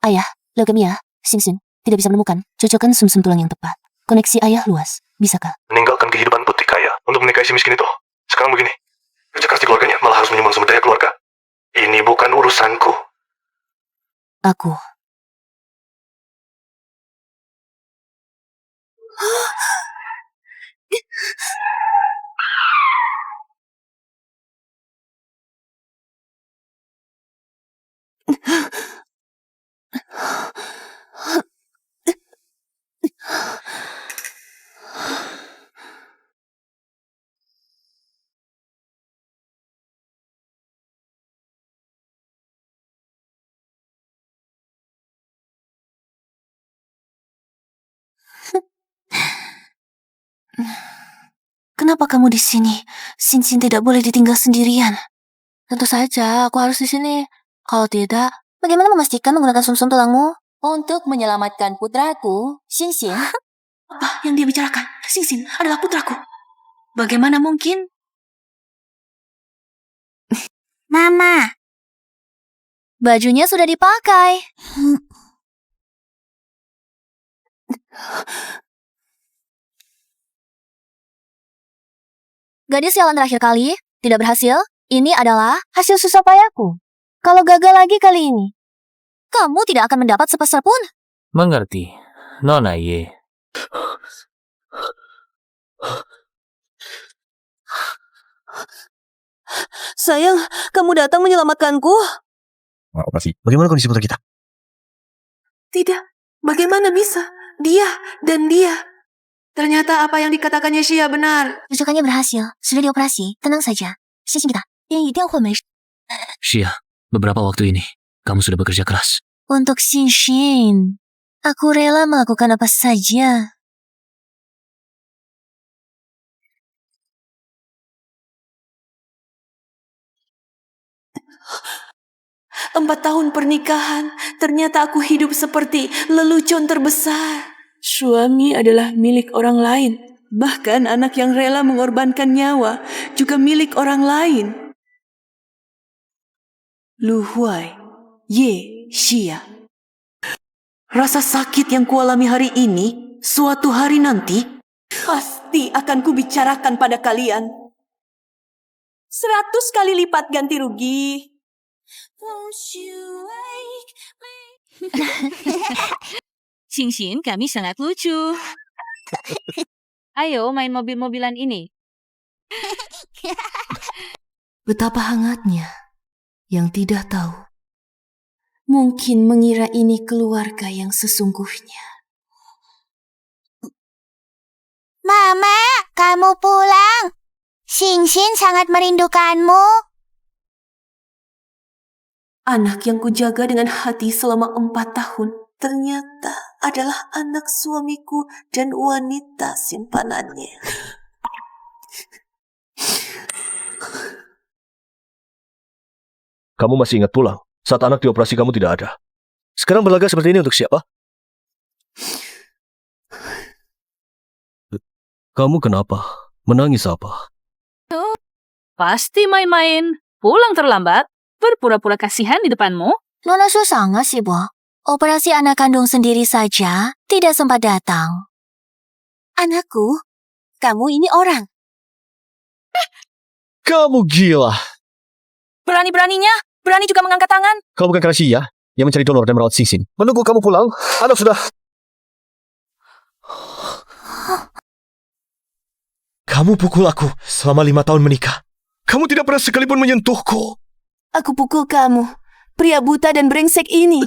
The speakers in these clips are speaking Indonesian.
Ayah, leukemia, Xingxin, tidak bisa menemukan cocokan sumsum tulang yang tepat. Koneksi ayah luas, bisakah? Meninggalkan kehidupan putri kaya untuk menikahi si miskin itu. Sekarang begini, kerja keras di keluarganya malah harus menyumbang sumber daya keluarga. Ini bukan urusanku. Aku. Kenapa kamu di sini? Xingxin tidak boleh ditinggal sendirian. Tentu saja, aku harus di sini. Kalau tidak, bagaimana memastikan menggunakan sumsum tulangmu? Untuk menyelamatkan putraku, Xingxin. Apa yang dia bicarakan? Xingxin adalah putraku. Bagaimana mungkin? Mama. Bajunya sudah dipakai. Gadis sialan terakhir kali, tidak berhasil. Ini adalah hasil susah payahku. Kalau gagal lagi kali ini, kamu tidak akan mendapat sepeser pun. Mengerti, Nona Ye. Sayang, kamu datang menyelamatkanku. Apa sih? Bagaimana kondisi putra kita? Tidak, bagaimana bisa? Dia dan dia. Ternyata apa yang dikatakannya Xia benar. Rujukannya berhasil, sudah dioperasi, tenang saja. Xingxin kita, yang一定会没事. Xia, beberapa waktu ini, kamu sudah bekerja keras. Untuk Xingxin, aku rela melakukan apa saja. Empat tahun pernikahan, ternyata aku hidup seperti lelucon terbesar. Suami adalah milik orang lain. Bahkan anak yang rela mengorbankan nyawa juga milik orang lain. Lu Huai, Ye Xia. Rasa sakit yang kualami hari ini, suatu hari nanti, pasti akan kubicarakan pada kalian. 100 kali lipat ganti rugi. Xingxin, kami sangat lucu. Ayo main mobil-mobilan ini. Betapa hangatnya yang tidak tahu. Mungkin mengira ini keluarga yang sesungguhnya. Mama, kamu pulang. Xingxin sangat merindukanmu. Anak yang kujaga dengan hati selama 4 tahun ternyata adalah anak suamiku dan wanita simpanannya. Kamu masih ingat pulang saat anak dioperasi kamu tidak ada. Sekarang berlaga seperti ini untuk siapa? Kamu kenapa? Menangis apa? Pasti main-main, pulang terlambat, berpura-pura kasihan di depanmu. Nona sangat sibuk. Operasi anak kandung sendiri saja tidak sempat datang. Anakku, kamu ini orang. Kamu gila. Berani-beraninya, berani juga mengangkat tangan. Kau bukan karena Xia yang mencari donor dan merawat Xingxin. Menunggu kamu pulang, anak sudah... Kamu pukul aku selama 5 tahun menikah. Kamu tidak pernah sekalipun menyentuhku. Aku pukul kamu, pria buta dan brengsek ini.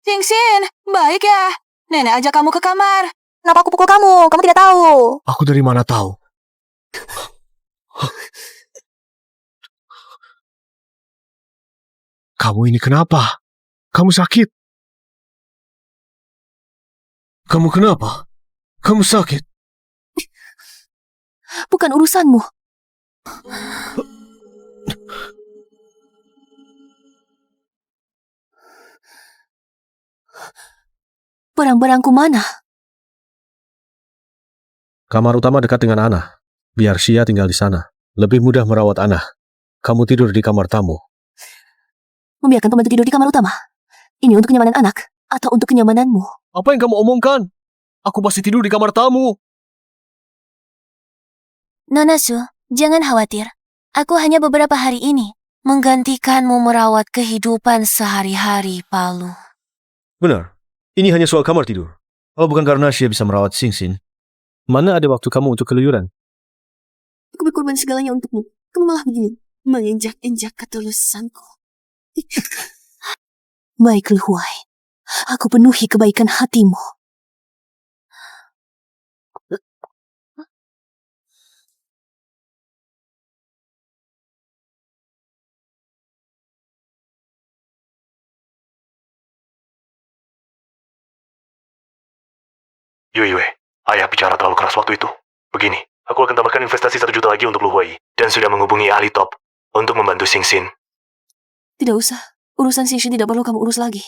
Xingxin, baik ya. Nenek ajak kamu ke kamar. Kenapa aku pukul kamu? Kamu tidak tahu. Aku dari mana tahu? Kamu ini kenapa? Kamu sakit? Kamu kenapa? Kamu sakit? Bukan urusanmu. Barang-barangku mana? Kamar utama dekat dengan Ana. Biar Xia tinggal di sana. Lebih mudah merawat Ana. kamu tidur di kamar tamu. Membiarkan pembantu tidur di kamar utama. Ini untuk kenyamanan anak atau untuk kenyamananmu? Apa yang kamu omongkan? Aku masih tidur di kamar tamu. Nona Su, jangan khawatir. Aku hanya beberapa hari ini menggantikanmu merawat kehidupan sehari-hari, Palu. Benar, ini hanya soal kamar tidur. Kalau bukan karena Xie bisa merawat Xingxin, mana ada waktu kamu untuk keluyuran? Aku berkorban segalanya untukmu. Kamu malah begini, menginjak-injak ketulusanku. Baik, Lu Huai. Aku penuhi kebaikan hatimu. Yue, ayah bicara terlalu keras waktu itu. Begini, aku akan tambahkan investasi 1 juta lagi untuk Lu Huai, dan sudah menghubungi ahli top untuk membantu Xingxin. Tidak usah. Urusan Xingxin tidak perlu kamu urus lagi.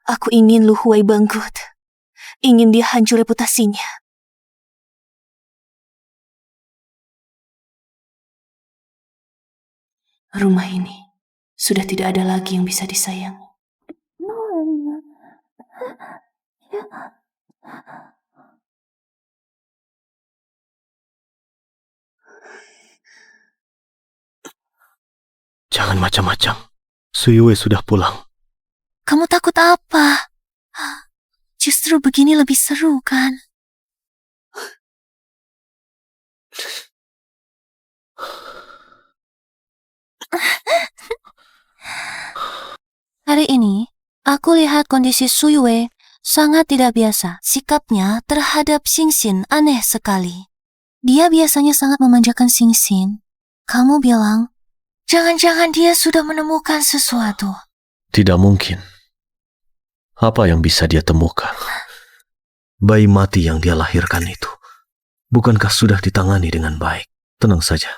Aku ingin Lu Huai bangkrut. Ingin dia hancur reputasinya. Rumah ini sudah tidak ada lagi yang bisa disayangi. Jangan macam-macam. Suyue sudah pulang. Kamu takut apa? Justru begini lebih seru, kan? Hari ini, aku lihat kondisi Suyue sangat tidak biasa. Sikapnya terhadap Xingxin aneh sekali. Dia biasanya sangat memanjakan Xingxin. Kamu bilang, jangan-jangan dia sudah menemukan sesuatu. Tidak mungkin. Apa yang bisa dia temukan? Bayi mati yang dia lahirkan itu, bukankah sudah ditangani dengan baik? Tenang saja.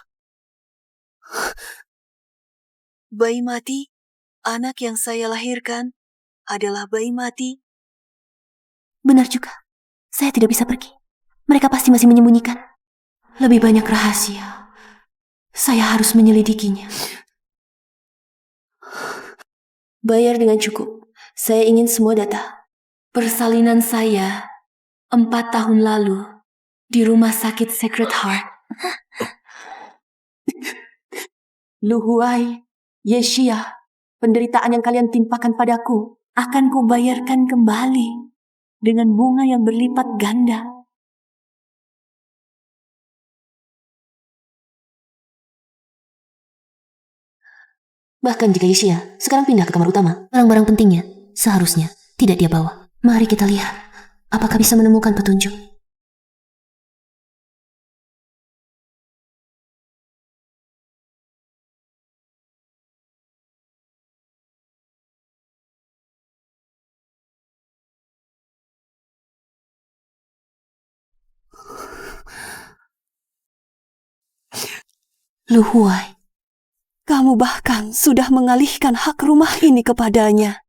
Bayi mati? Anak yang saya lahirkan adalah bayi mati? Benar juga. Saya tidak bisa pergi. Mereka pasti masih menyembunyikan. Lebih banyak rahasia. Saya harus menyelidikinya. Bayar dengan cukup. Saya ingin semua data. Persalinan saya 4 tahun lalu di rumah sakit Sacred Heart. Lu Huai, Yeshia, penderitaan yang kalian timpakan padaku akan kubayarkan kembali dengan bunga yang berlipat ganda. Bahkan jika Yeshia sekarang pindah ke kamar utama, barang-barang pentingnya seharusnya tidak dia bawa. Mari kita lihat apakah bisa menemukan petunjuk. Lu Huai, kamu bahkan sudah mengalihkan hak rumah ini kepadanya.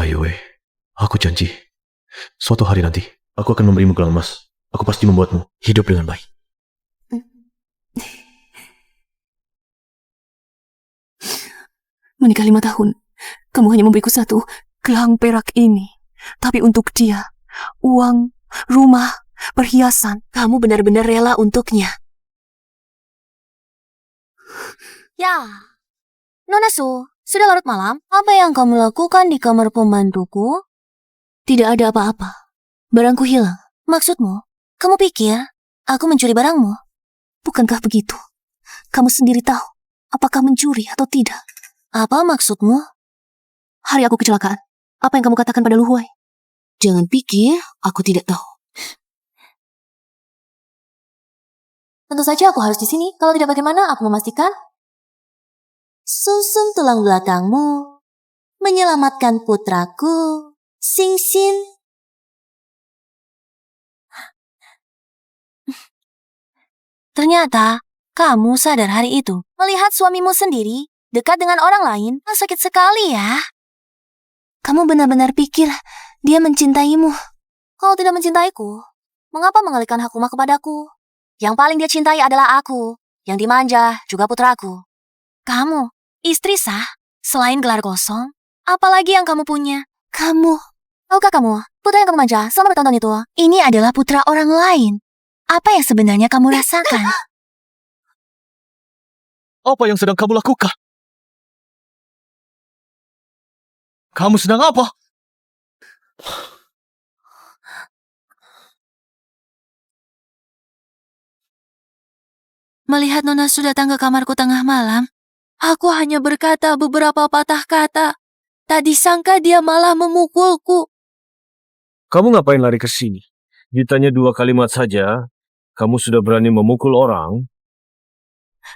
Yue, aku janji. Suatu hari nanti, aku akan memberimu gelang emas. Aku pasti membuatmu hidup dengan baik. Menikah 5 tahun, kamu hanya memberiku 1 gelang perak ini. Tapi untuk dia, uang, rumah, perhiasan, kamu benar-benar rela untuknya. Ya, Nona Su, sudah larut malam. Apa yang kamu lakukan di kamar pembantuku? Tidak ada apa-apa. Barangku hilang. Maksudmu, kamu pikir aku mencuri barangmu? Bukankah begitu? Kamu sendiri tahu apakah mencuri atau tidak. Apa maksudmu? Hari aku kecelakaan. Apa yang kamu katakan pada Lu Huai? Jangan pikir aku tidak tahu. Tentu saja aku harus di sini. Kalau tidak bagaimana aku memastikan sumsum tulang belakangmu menyelamatkan putraku, Xingxin. Ternyata kamu sadar hari itu melihat suamimu sendiri dekat dengan orang lain. Sakit sekali ya. Kamu benar-benar pikir dia mencintaimu? Kalau tidak mencintaiku, mengapa mengalihkan hak rumah kepadaku? Yang paling dia cintai adalah aku, yang dimanja juga putraku. Kamu, istri sah, selain gelar kosong, apalagi yang kamu punya? Kamu, tahukah kamu, putra yang kamu manja selama bertahun-tahun itu, ini adalah putra orang lain. Apa yang sebenarnya kamu rasakan? Apa yang sedang kamu lakukan? Kamu sedang apa? Melihat Nona sudah datang ke kamarku tengah malam, aku hanya berkata beberapa patah kata. Tak disangka dia malah memukulku. Kamu ngapain lari ke sini? Ditanya 2 kalimat saja, kamu sudah berani memukul orang?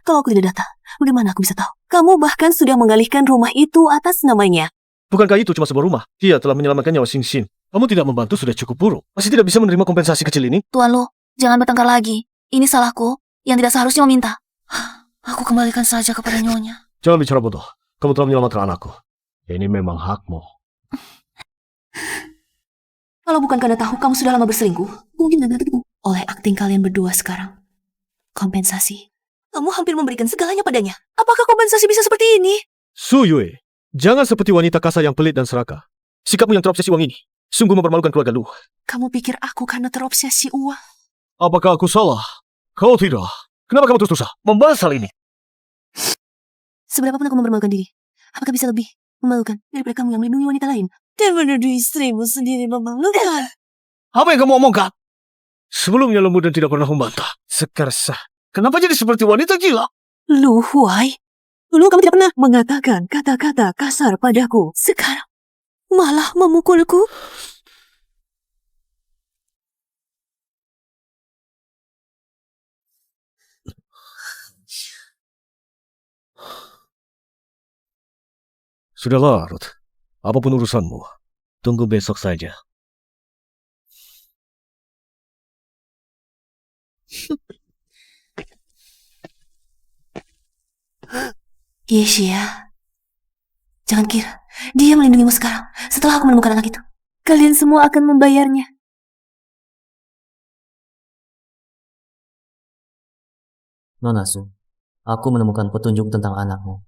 Kalau aku tidak datang, bagaimana aku bisa tahu? Kamu bahkan sudah mengalihkan rumah itu atas namanya. Bukankah itu cuma sebuah rumah? Dia telah menyelamatkan nyawa Xingxin. Kamu tidak membantu sudah cukup buruk. Masih tidak bisa menerima kompensasi kecil ini? Tuan Lu, jangan bertengkar lagi. Ini salahku yang tidak seharusnya meminta. Aku kembalikan saja kepada nyonya. Jangan bicara bodoh. Kamu telah menyelamatkan anakku. Ini memang hakmu. Kalau bukan karena tahu kamu sudah lama berselingkuh, mungkin tidak tertipu oleh akting kalian berdua sekarang. Kompensasi. Kamu hampir memberikan segalanya padanya. Apakah kompensasi bisa seperti ini? Su Yue, jangan seperti wanita kasar yang pelit dan serakah. Sikapmu yang terobsesi uang ini sungguh mempermalukan keluarga Lu. Kamu pikir aku karena terobsesi uang? Apakah aku salah? Kau tidak. Kenapa kamu terus berusaha membahas hal ini? Seberapa pun aku mempermalukan diri, apakah bisa lebih memalukan daripada kamu yang melindungi wanita lain dan menuduh istrimu sendiri memalukan? Apa yang kamu omongkan? Sebelumnya lembut dan tidak pernah membantah. Sekarang sah. Kenapa jadi seperti wanita gila? Lu Huai, dulu kamu tidak pernah mengatakan kata-kata kasar padaku. Sekarang malah memukulku. Sudahlah, Ruth. Apapun urusanmu, tunggu besok saja. Yesia, jangan kira dia melindungimu sekarang setelah aku menemukan anak itu. Kalian semua akan membayarnya. Nona Su, aku menemukan petunjuk tentang anakmu.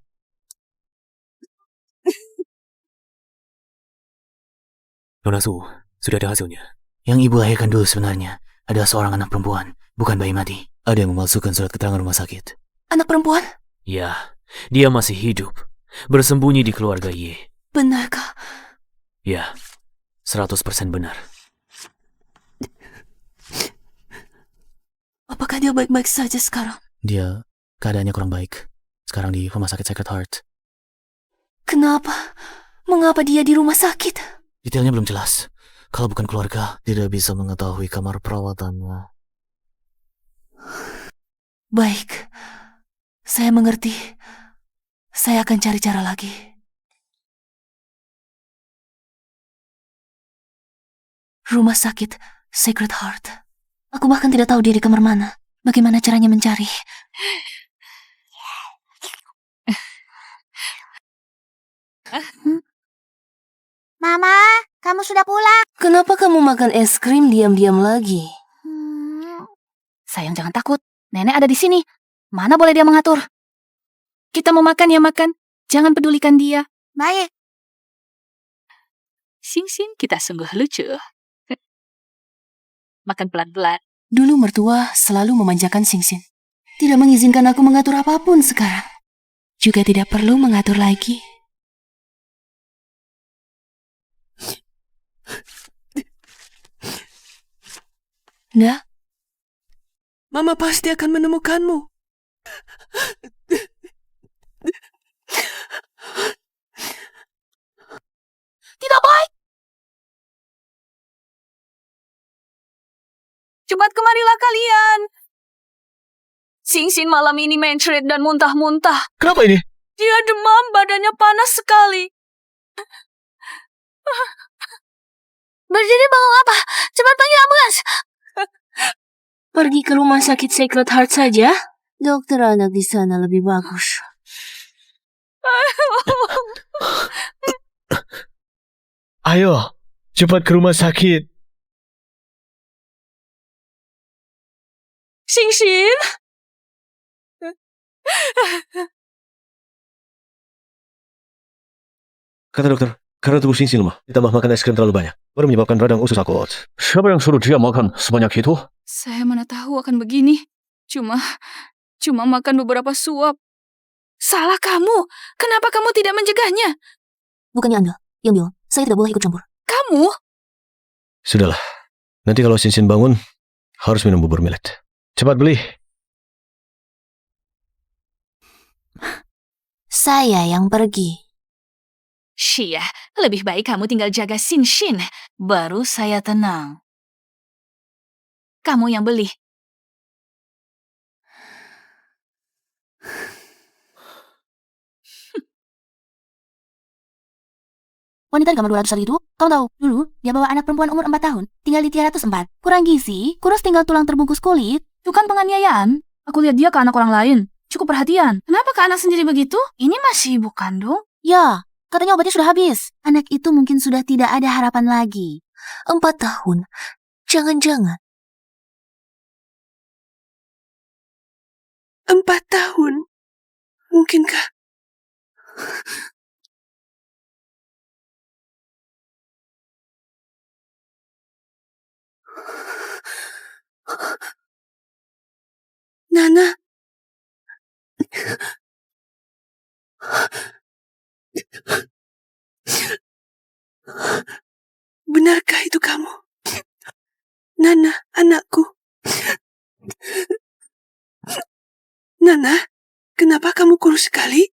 Nona Su, sudah ada hasilnya. Yang ibu lahirkan dulu sebenarnya adalah seorang anak perempuan, bukan bayi mati. Ada yang memalsukan surat keterangan rumah sakit. Anak perempuan? Ya, dia masih hidup, bersembunyi di keluarga Ye. Benarkah? Ya, 100% benar. Apakah dia baik-baik saja sekarang? Dia keadaannya kurang baik. Sekarang di rumah sakit Sacred Heart. Kenapa? Mengapa dia di rumah sakit? Detailnya belum jelas. Kalau bukan keluarga, tidak bisa mengetahui kamar perawatannya. Baik, saya mengerti. Saya akan cari cara lagi. Rumah sakit Sacred Heart. Aku bahkan tidak tahu dia di kamar mana. Bagaimana caranya mencari? Mama, kamu sudah pulang? Kenapa kamu makan es krim diam-diam lagi? Sayang, jangan takut. Nenek ada di sini. Mana boleh dia mengatur? Kita mau makan ya makan. Jangan pedulikan dia. Baik. Xingxin, kita sungguh lucu. Makan pelan-pelan. Dulu mertua selalu memanjakan Xingxin. Tidak mengizinkan aku mengatur apapun sekarang. Juga tidak perlu mengatur lagi. Nah, Mama pasti akan menemukanmu. Tidak baik. Cepat kemarilah kalian. Xingxin malam ini mencret dan muntah-muntah. Kenapa ini? Dia demam, badannya panas sekali. berdiri bangun apa? Cepat panggil ambulans. Pergi ke rumah sakit Sacred Heart saja. Dokter anak di sana lebih bagus. Ayo, cepat ke rumah sakit. Xinxin! Kata dokter, karena tubuh Xinxin lemah, ditambah makan es krim terlalu banyak, baru menyebabkan radang usus akut. Siapa yang suruh dia makan sebanyak itu? Saya mana tahu akan begini. Cuma makan beberapa suap. Salah kamu. Kenapa kamu tidak mencegahnya? Bukannya Anda yang bilang saya tidak boleh ikut campur. Kamu? Sudahlah, nanti kalau Xinxin bangun, harus minum bubur millet. Cepat beli. Saya yang pergi. Shia, lebih baik kamu tinggal jaga Xinxin. Baru saya tenang. Kamu yang beli. Wanita di kamar 200 itu, kamu tahu, dulu dia bawa anak perempuan umur 4 tahun, tinggal di 304. Kurang gizi, kurus tinggal tulang terbungkus kulit. Itu kan penganiayaan. Aku lihat dia ke anak orang lain. Cukup perhatian. Kenapa ke anak sendiri begitu? Ini masih ibu kandung? Ya, katanya obatnya sudah habis. Anak itu mungkin sudah tidak ada harapan lagi. 4 tahun. Jangan-jangan. 4 tahun? Mungkinkah? Nana. Benarkah itu kamu? Nana, anakku. Nana, kenapa kamu kurus sekali?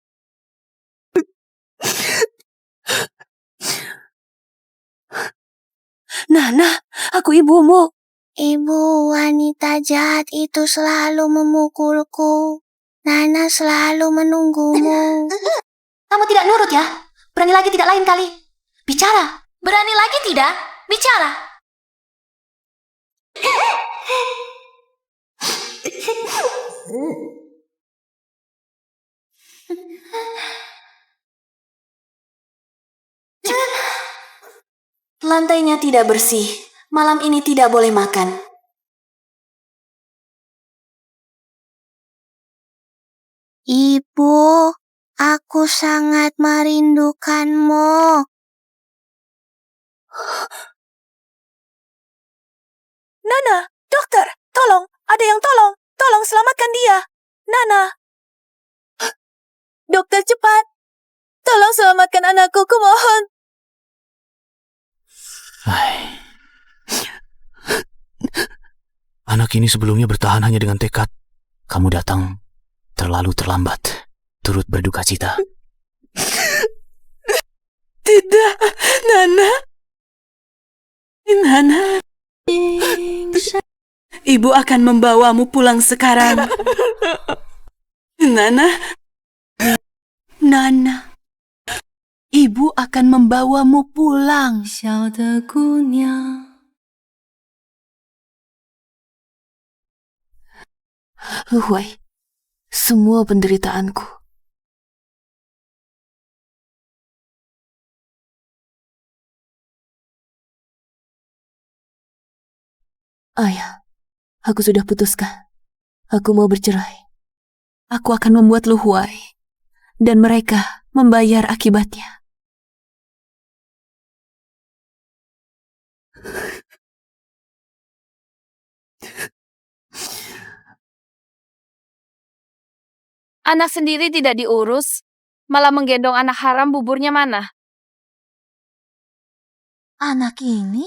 Nana, aku ibumu. Ibu, wanita jahat itu selalu memukulku. Nana selalu menunggumu. Kamu tidak nurut ya? Berani lagi tidak lain kali? Bicara. Berani lagi tidak? Bicara. Lantainya tidak bersih. Malam ini tidak boleh makan. Ibu, aku sangat merindukanmu. Nana, dokter, tolong, ada yang tolong. Tolong selamatkan dia. Nana. Dokter, cepat. Tolong selamatkan anakku, kumohon. Anak ini sebelumnya bertahan hanya dengan tekad. Kamu datang terlalu terlambat. Turut berduka cita. Tidak, Nana. Nana. Ibu akan membawamu pulang sekarang. Nana. Nana. Ibu akan membawamu pulang. Luhuai, semua penderitaanku. Ayah, aku sudah putuskan. Aku mau bercerai. Aku akan membuat Luhuai, dan mereka membayar akibatnya. Anak sendiri tidak diurus, malah menggendong anak haram. Buburnya mana? Anak ini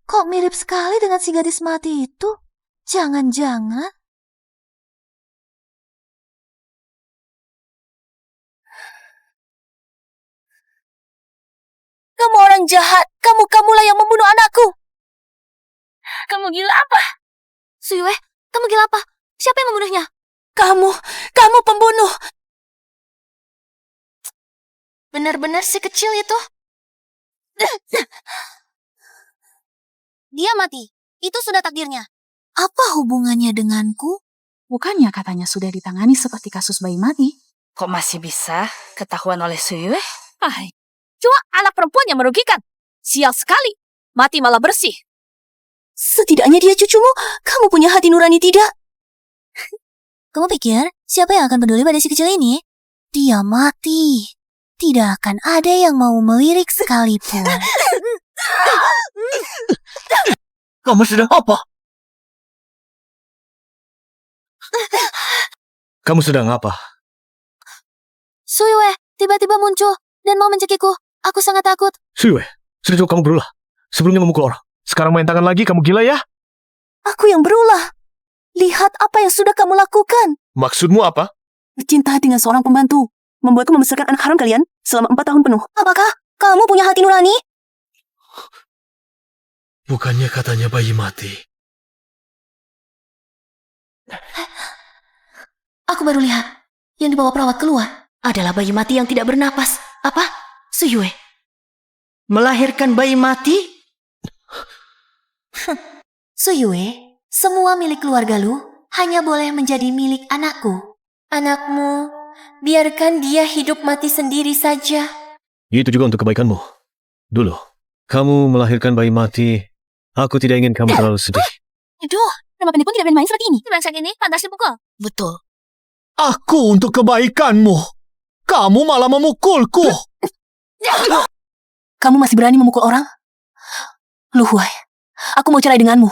kok mirip sekali dengan si gadis mati itu? Jangan-jangan... Kamu orang jahat. Kamulah yang membunuh anakku. Kamu gila apa? Suyue, kamu gila apa? Siapa yang membunuhnya? Kamu pembunuh. Benar-benar si kecil itu. Dia mati. Itu sudah takdirnya. Apa hubungannya denganku? Bukannya katanya sudah ditangani seperti kasus bayi mati? Kok masih bisa ketahuan oleh Suyue? Cuma anak perempuan yang merugikan. Sial sekali. Mati malah bersih. Setidaknya dia cucumu. Kamu punya hati nurani tidak? Kamu pikir siapa yang akan peduli pada si kecil ini? Dia mati. Tidak akan ada yang mau melirik sekalipun. Kamu sedang apa? Kamu sedang apa? Suyue tiba-tiba muncul dan mau mencekiku. Aku sangat takut. Suyue, sudah cukup kamu berulah. Sebelumnya memukul orang. Sekarang main tangan lagi, kamu gila ya? Aku yang berulah. Lihat apa yang sudah kamu lakukan. Maksudmu apa? Bercinta dengan seorang pembantu. Membuatku membesarkan anak haram kalian selama 4 tahun penuh. Apakah kamu punya hati nurani? Bukannya katanya bayi mati. Aku baru lihat yang dibawa perawat keluar adalah bayi mati yang tidak bernapas. Apa? Suyue. Melahirkan bayi mati? Suyue, semua milik keluarga lu hanya boleh menjadi milik anakku. Anakmu, biarkan dia hidup mati sendiri saja. Itu juga untuk kebaikanmu. Dulu, kamu melahirkan bayi mati. Aku tidak ingin kamu terlalu sedih. Aduh, nama pendek pun tidak bermain seperti ini. Bangsa ini pantas dipukul. Betul. Aku untuk kebaikanmu. Kamu malah memukulku. Kamu masih berani memukul orang? Lu Huai, aku mau cerai denganmu.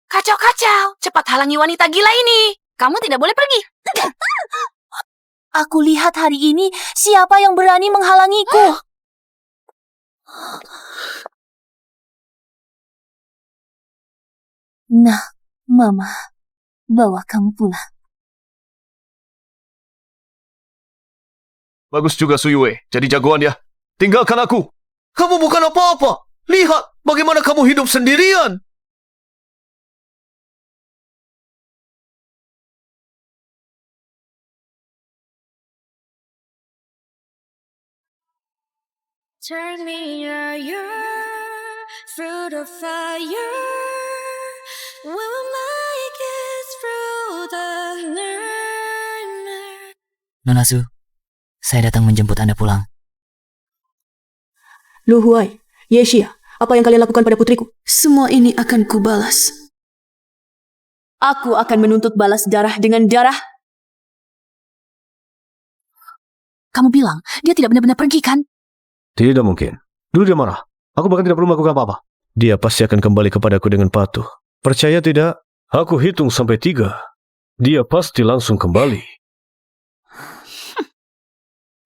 Kacau-kacau. Cepat halangi wanita gila ini. Kamu tidak boleh pergi. Aku lihat hari ini siapa yang berani menghalangiku. Nah, Mama, bawa kamu pulang. Bagus juga Suyue, jadi jagoan ya. Tinggalkan aku. Kamu bukan apa-apa. Lihat bagaimana kamu hidup sendirian. Turn me through the fire. We'll make it through the night. Nona Su, saya datang menjemput Anda pulang. Lu Huai, Yeshia, apa yang kalian lakukan pada putriku? Semua ini akan kubalas. Aku akan menuntut balas darah dengan darah. Kamu bilang dia tidak benar-benar pergi kan? Tidak mungkin. Dulu dia marah. Aku bahkan tidak perlu melakukan apa-apa. Dia pasti akan kembali kepadaku dengan patuh. Percaya tidak? Aku hitung sampai 3. Dia pasti langsung kembali.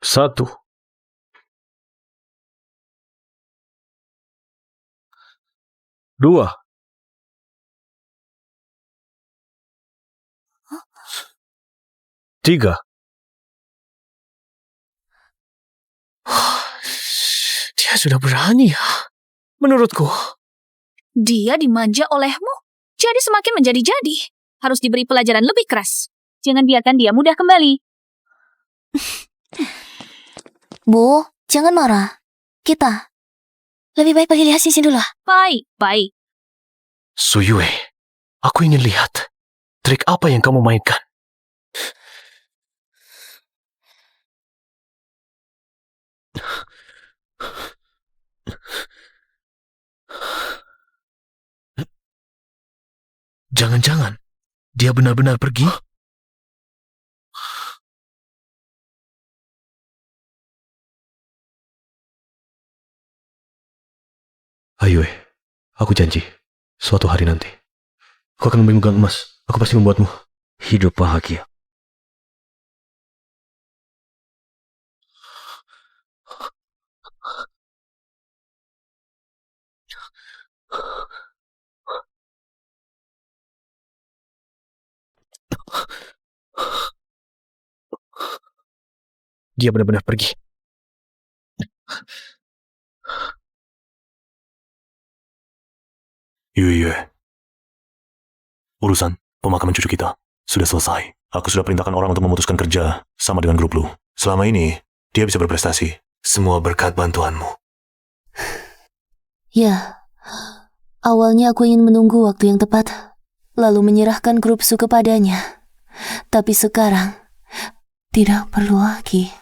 1. 2. 3. Dia sudah berani ya. Menurutku. Dia dimanja olehmu, jadi semakin menjadi-jadi. Harus diberi pelajaran lebih keras. Jangan biarkan dia mudah kembali. Bu, jangan marah. Kita lebih baik pergi lihat sisi dulu. Baik. Suyue, aku ingin lihat trik apa yang kamu mainkan. Jangan-jangan dia benar-benar pergi? Ayo, aku janji, suatu hari nanti, aku akan memegang emas. Aku pasti membuatmu hidup bahagia. Dia benar-benar pergi. Yue. Urusan pemakaman cucu kita sudah selesai. Aku sudah perintahkan orang untuk memutuskan kerja sama dengan grup lu. Selama ini, dia bisa berprestasi. Semua berkat bantuanmu. Ya, awalnya aku ingin menunggu waktu yang tepat, lalu menyerahkan grup Su kepadanya. Tapi sekarang, tidak perlu lagi.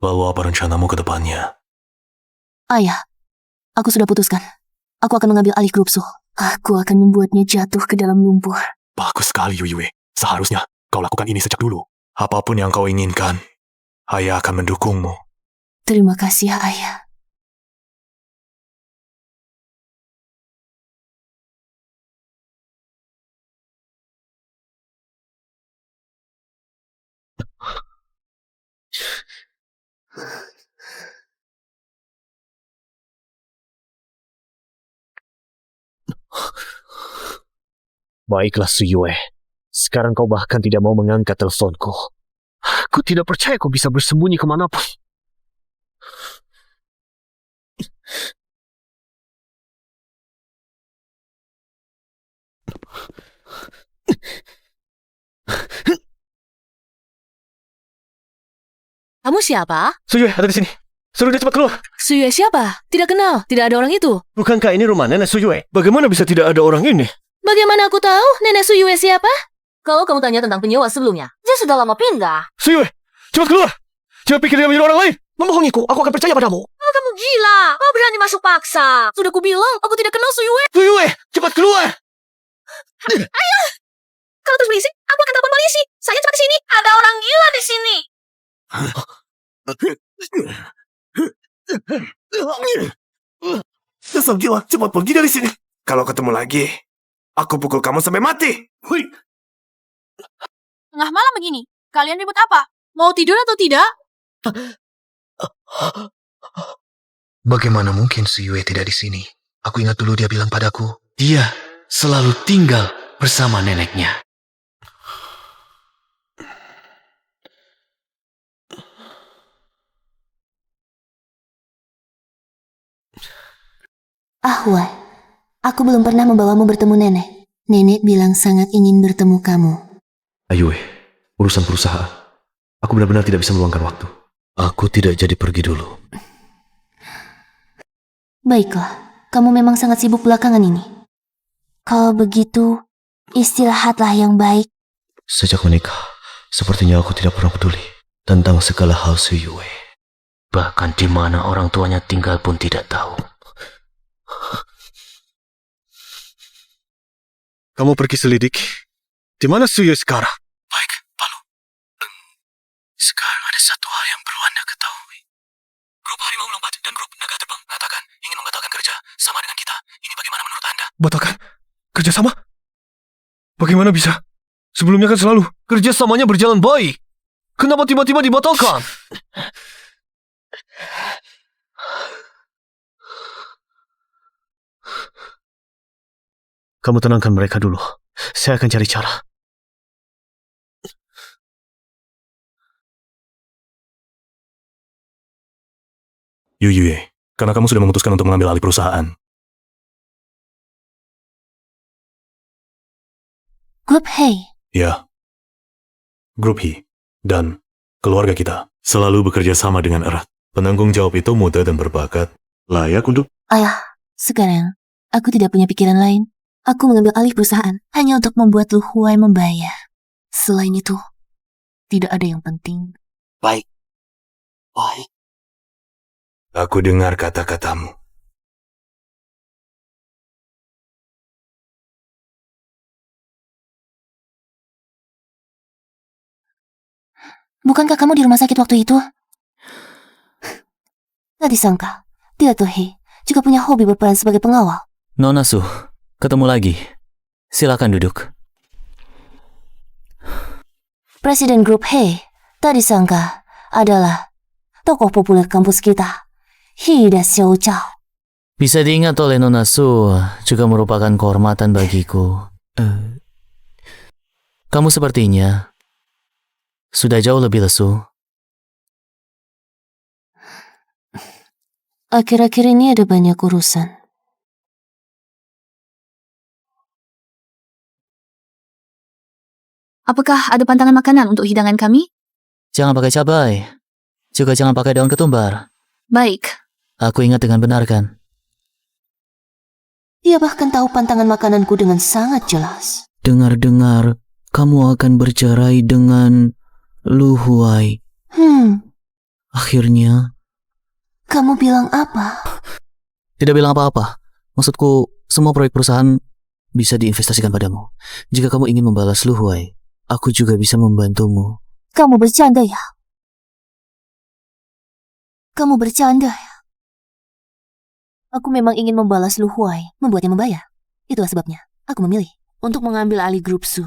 Lalu apa rencanamu ke depannya? Ayah, aku sudah putuskan. Aku akan mengambil alih grup Su. Aku akan membuatnya jatuh ke dalam lumpur. Bagus sekali, Yuyue. Seharusnya kau lakukan ini sejak dulu. Apapun yang kau inginkan, ayah akan mendukungmu. Terima kasih, Ayah. Baiklah Suyue, sekarang kau bahkan tidak mau mengangkat teleponku. Aku tidak percaya kau bisa bersembunyi kemanapun. Kamu siapa? Suyue ada di sini. Suruh dia cepat keluar. Suyue siapa? Tidak kenal. Tidak ada orang itu. Bukankah ini rumah nenek Suyue? Bagaimana bisa tidak ada orang ini? Bagaimana aku tahu nenek Suyue siapa? Kalau kamu tanya tentang penyewa sebelumnya, dia sudah lama pindah. Suyue, cepat keluar. Jangan pikir dia menjadi orang lain. Membohongiku, aku akan percaya padamu. Oh, kamu gila. Kau berani masuk paksa. Sudah kubilang, aku tidak kenal Suyue. Suyue, cepat keluar. Ayah! Kalau terus berisik, aku akan telepon polisi. Saya cepat ke sini. Ada orang gila di sini. Dasar gila, cepat pergi dari sini. Kalau ketemu lagi, aku pukul kamu sampai mati. Hui. Tengah malam begini, kalian ribut apa? Mau tidur atau tidak? Bagaimana mungkin Suyue tidak di sini? Aku ingat dulu dia bilang padaku, dia selalu tinggal bersama neneknya. Ahwat, aku belum pernah membawamu bertemu nenek. Nenek bilang sangat ingin bertemu kamu. Ayue, urusan perusahaan. Aku benar-benar tidak bisa meluangkan waktu. Aku tidak jadi pergi dulu. Baiklah, kamu memang sangat sibuk belakangan ini. Kalau begitu, istirahatlah yang baik. Sejak menikah, sepertinya aku tidak pernah peduli tentang segala hal Suyue. Bahkan di mana orang tuanya tinggal pun tidak tahu. Kamu pergi selidiki. Di mana Suyue sekarang? Baik, Palu. Sekarang ada satu hal yang perlu Anda ketahui. Grup Harimau Lompat dan grup Naga Terbang mengatakan ingin membatalkan kerja sama dengan kita. Ini bagaimana menurut Anda? Batalkan? Kerjasama? Bagaimana bisa? Sebelumnya kan selalu kerjasamanya berjalan baik. Kenapa tiba-tiba dibatalkan? Kamu tenangkan mereka dulu. Saya akan cari cara. Yuyue, karena kamu sudah memutuskan untuk mengambil alih perusahaan. Grup Hei, Ya. Grup Hi dan keluarga kita selalu bekerja sama dengan erat. Penanggung jawab itu muda dan berbakat. Layak untuk... Ayah, sekarang aku tidak punya pikiran lain. Aku mengambil alih perusahaan hanya untuk membuat Lu Huai membayar. Selain itu, tidak ada yang penting. Baik. Baik. Aku dengar kata-katamu. Bukankah kamu di rumah sakit waktu itu? Tak disangka, dia tuh Hei juga punya hobi berperan sebagai pengawal. Nona Su, ketemu lagi. Silakan duduk. Presiden grup Hei, tak disangka, adalah tokoh populer kampus kita, Hida Xiao Chao. Bisa diingat oleh Nona Su, juga merupakan kehormatan bagiku. Kamu sepertinya sudah jauh lebih lesu. Akhir-akhir ini ada banyak urusan. Apakah ada pantangan makanan untuk hidangan kami? Jangan pakai cabai. Juga jangan pakai daun ketumbar. Baik. Aku ingat dengan benar kan? Dia bahkan tahu pantangan makananku dengan sangat jelas. Dengar-dengar, kamu akan bercerai dengan Lu Huai. Hmm, Akhirnya, kamu bilang apa? Tidak bilang apa-apa. Maksudku, semua proyek perusahaan bisa diinvestasikan padamu. Jika kamu ingin membalas Lu Huai, aku juga bisa membantumu. Kamu bercanda ya? Kamu bercanda ya? Aku memang ingin membalas Lu Huai, membuatnya membayar. Itulah sebabnya aku memilih untuk mengambil alih grup Su.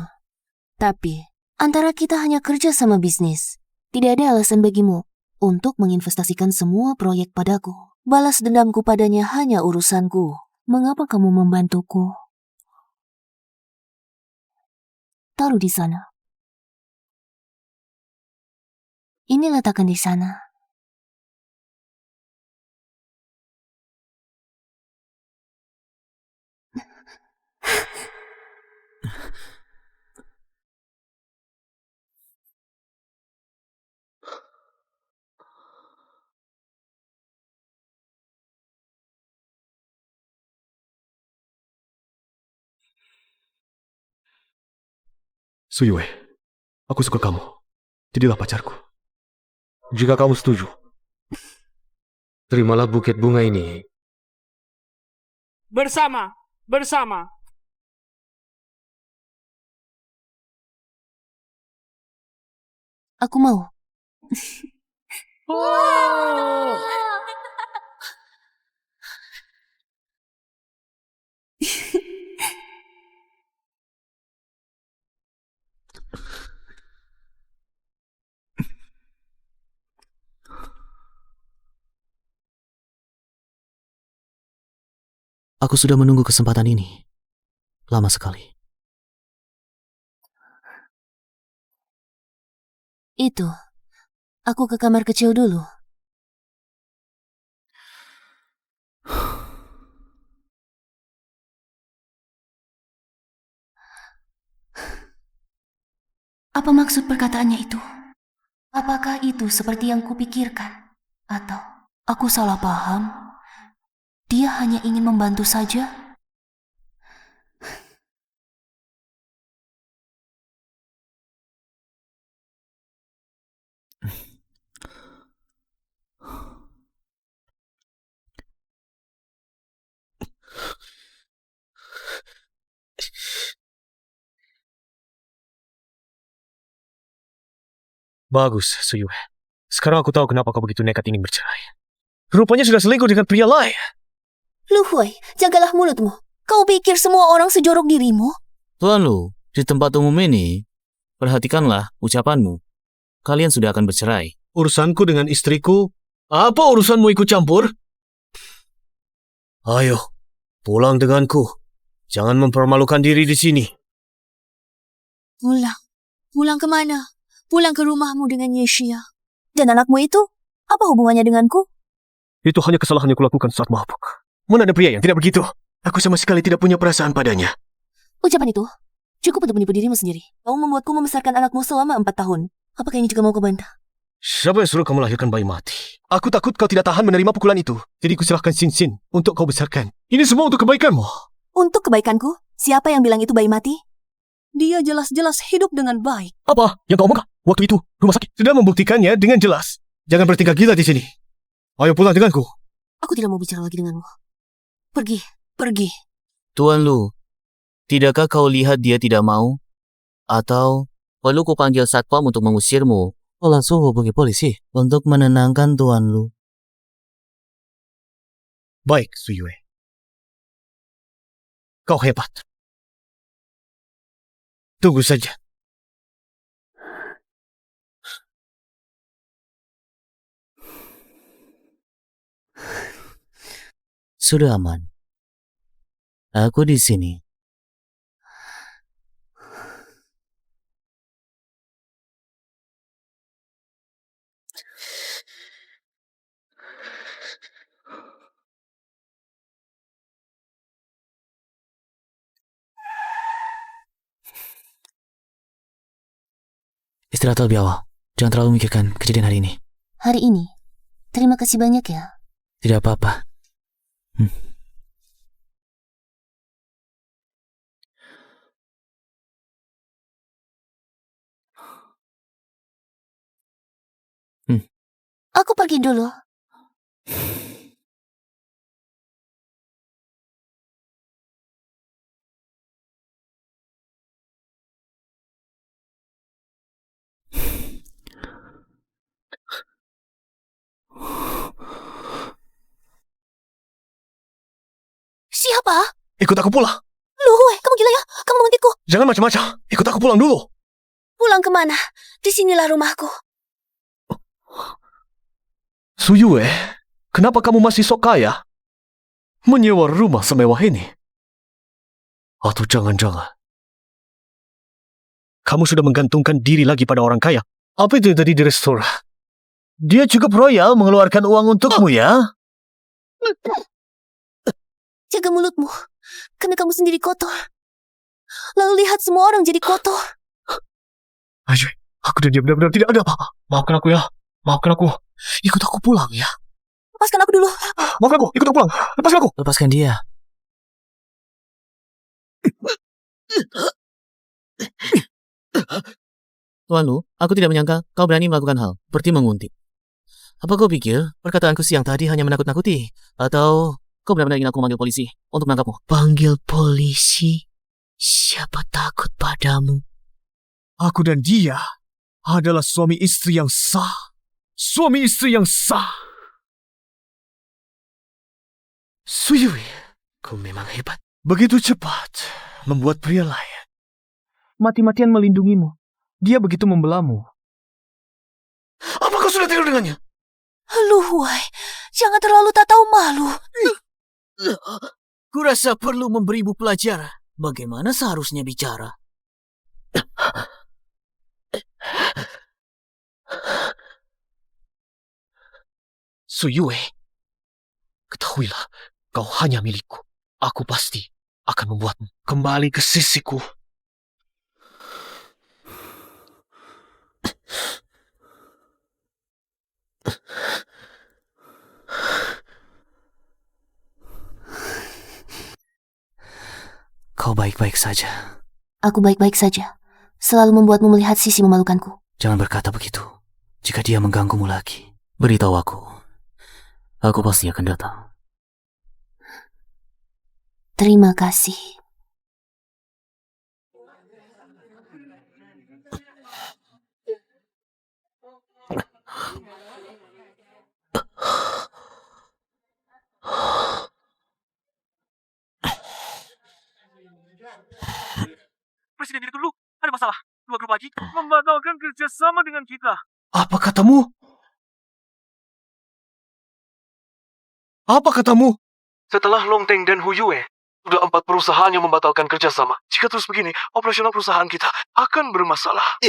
Tapi, antara kita hanya kerja sama bisnis. Tidak ada alasan bagimu untuk menginvestasikan semua proyek padaku. Balas dendamku padanya hanya urusanku. Mengapa kamu membantuku? Taruh di sana. Ini letakkan di sana. Suyue, aku suka kamu. Jadilah pacarku. Jika kamu setuju, terimalah buket bunga ini. Bersama. Aku mau. Aku sudah menunggu kesempatan ini. Lama sekali. Itu. Aku ke kamar kecil dulu. Apa maksud perkataannya itu? Apakah itu seperti yang kupikirkan? Atau aku salah paham? Dia hanya ingin membantu saja? Bagus, Suyue. Sekarang aku tahu kenapa kau begitu nekat ingin bercerai. Rupanya sudah selingkuh dengan pria lain. Lu Huai, jagalah mulutmu. Kau pikir semua orang sejorok dirimu? Tuan Lu, di tempat umum ini, perhatikanlah ucapanmu. Kalian sudah akan bercerai. Urusanku dengan istriku, apa urusanmu ikut campur? Ayo, pulang denganku. Jangan mempermalukan diri di sini. Pulang. Pulang kemana? Pulang ke rumahmu dengan Yeshia. Dan anakmu itu? Apa hubungannya denganku? Itu hanya kesalahan yang kulakukan saat mabuk. Mana ada pria yang tidak begitu? Aku sama sekali tidak punya perasaan padanya. Ucapan itu cukup untuk menipu dirimu sendiri. Kau membuatku membesarkan anakmu selama 4 tahun. Apakah ini juga mau kau bantah? Siapa yang suruh kau melahirkan bayi mati? Aku takut kau tidak tahan menerima pukulan itu. Jadi kuserahkan Sin untuk kau besarkan. Ini semua untuk kebaikanmu. Untuk kebaikanku? Siapa yang bilang itu bayi mati? Dia jelas-jelas hidup dengan baik. Apa yang kau omongkan? Waktu itu, rumah sakit sudah membuktikannya dengan jelas. Jangan bertingkah gila di sini. Ayo pulang denganku. Aku tidak mau bicara lagi denganmu. Pergi. Tuan Lu, tidakkah kau lihat dia tidak mau? Atau perlu ku panggil satpam untuk mengusirmu? Kau langsung hubungi polisi untuk menenangkan Tuan Lu. Baik, Suyue. Kau hebat. Tunggu saja. Sudah aman. Aku di sini. Istirahat lebih awal. Jangan terlalu memikirkan kejadian hari ini. Hari ini, terima kasih banyak ya. Tidak apa-apa. Aku pergi dulu. Siapa? Ikut aku pulang. Lu Hui, kamu gila ya? Kamu mengintipku. Jangan macam-macam. Ikut aku pulang dulu. Pulang kemana? Disinilah rumahku. Suyue, kenapa kamu masih sok kaya? Menyewa rumah semewah ini? Atau jangan-jangan kamu sudah menggantungkan diri lagi pada orang kaya? Apa itu tadi di restoran? Dia cukup royal mengeluarkan uang untukmu ya? Jaga mulutmu, karena kamu sendiri kotor. Lalu lihat semua orang jadi kotor. Ayo, aku dan dia benar-benar tidak ada apa-apa. Maafkan aku ya. Maafkan aku. Ikut aku pulang ya. Lepaskan aku dulu. Maafkan aku, ikut aku pulang. Lepaskan aku. Lepaskan dia. Tuan Lu, aku tidak menyangka kau berani melakukan hal seperti menguntit. Apa kau pikir perkataanku siang tadi hanya menakut-nakuti? Atau kau benar-benar ingin aku memanggil polisi untuk menangkapmu? Panggil polisi? Siapa takut padamu? Aku dan dia adalah suami istri yang sah. Suami istri yang sah. Suyui, Kau memang hebat. begitu cepat membuat pria lain mati-matian melindungimu. Dia begitu membelamu. Apa kau sudah tidur dengannya? Lu Hui, jangan terlalu tak tahu malu. Kurasa perlu memberimu pelajaran. Bagaimana seharusnya bicara? Suyue, ketahuilah, kau hanya milikku. Aku pasti akan membuatmu kembali ke sisiku. Kau baik-baik saja. Aku baik-baik saja. Selalu membuatmu melihat sisi memalukanku. Jangan berkata begitu. Jika dia mengganggumu lagi, beritahu aku. Aku pasti akan datang. Terima kasih. Presiden itu dulu, ada masalah. Dua grup haji membatalkan kerjasama dengan kita. Apa katamu? Apa katamu? Setelah Longteng dan Huyue, sudah 4 perusahaan yang membatalkan kerjasama. Jika terus begini, operasional perusahaan kita akan bermasalah.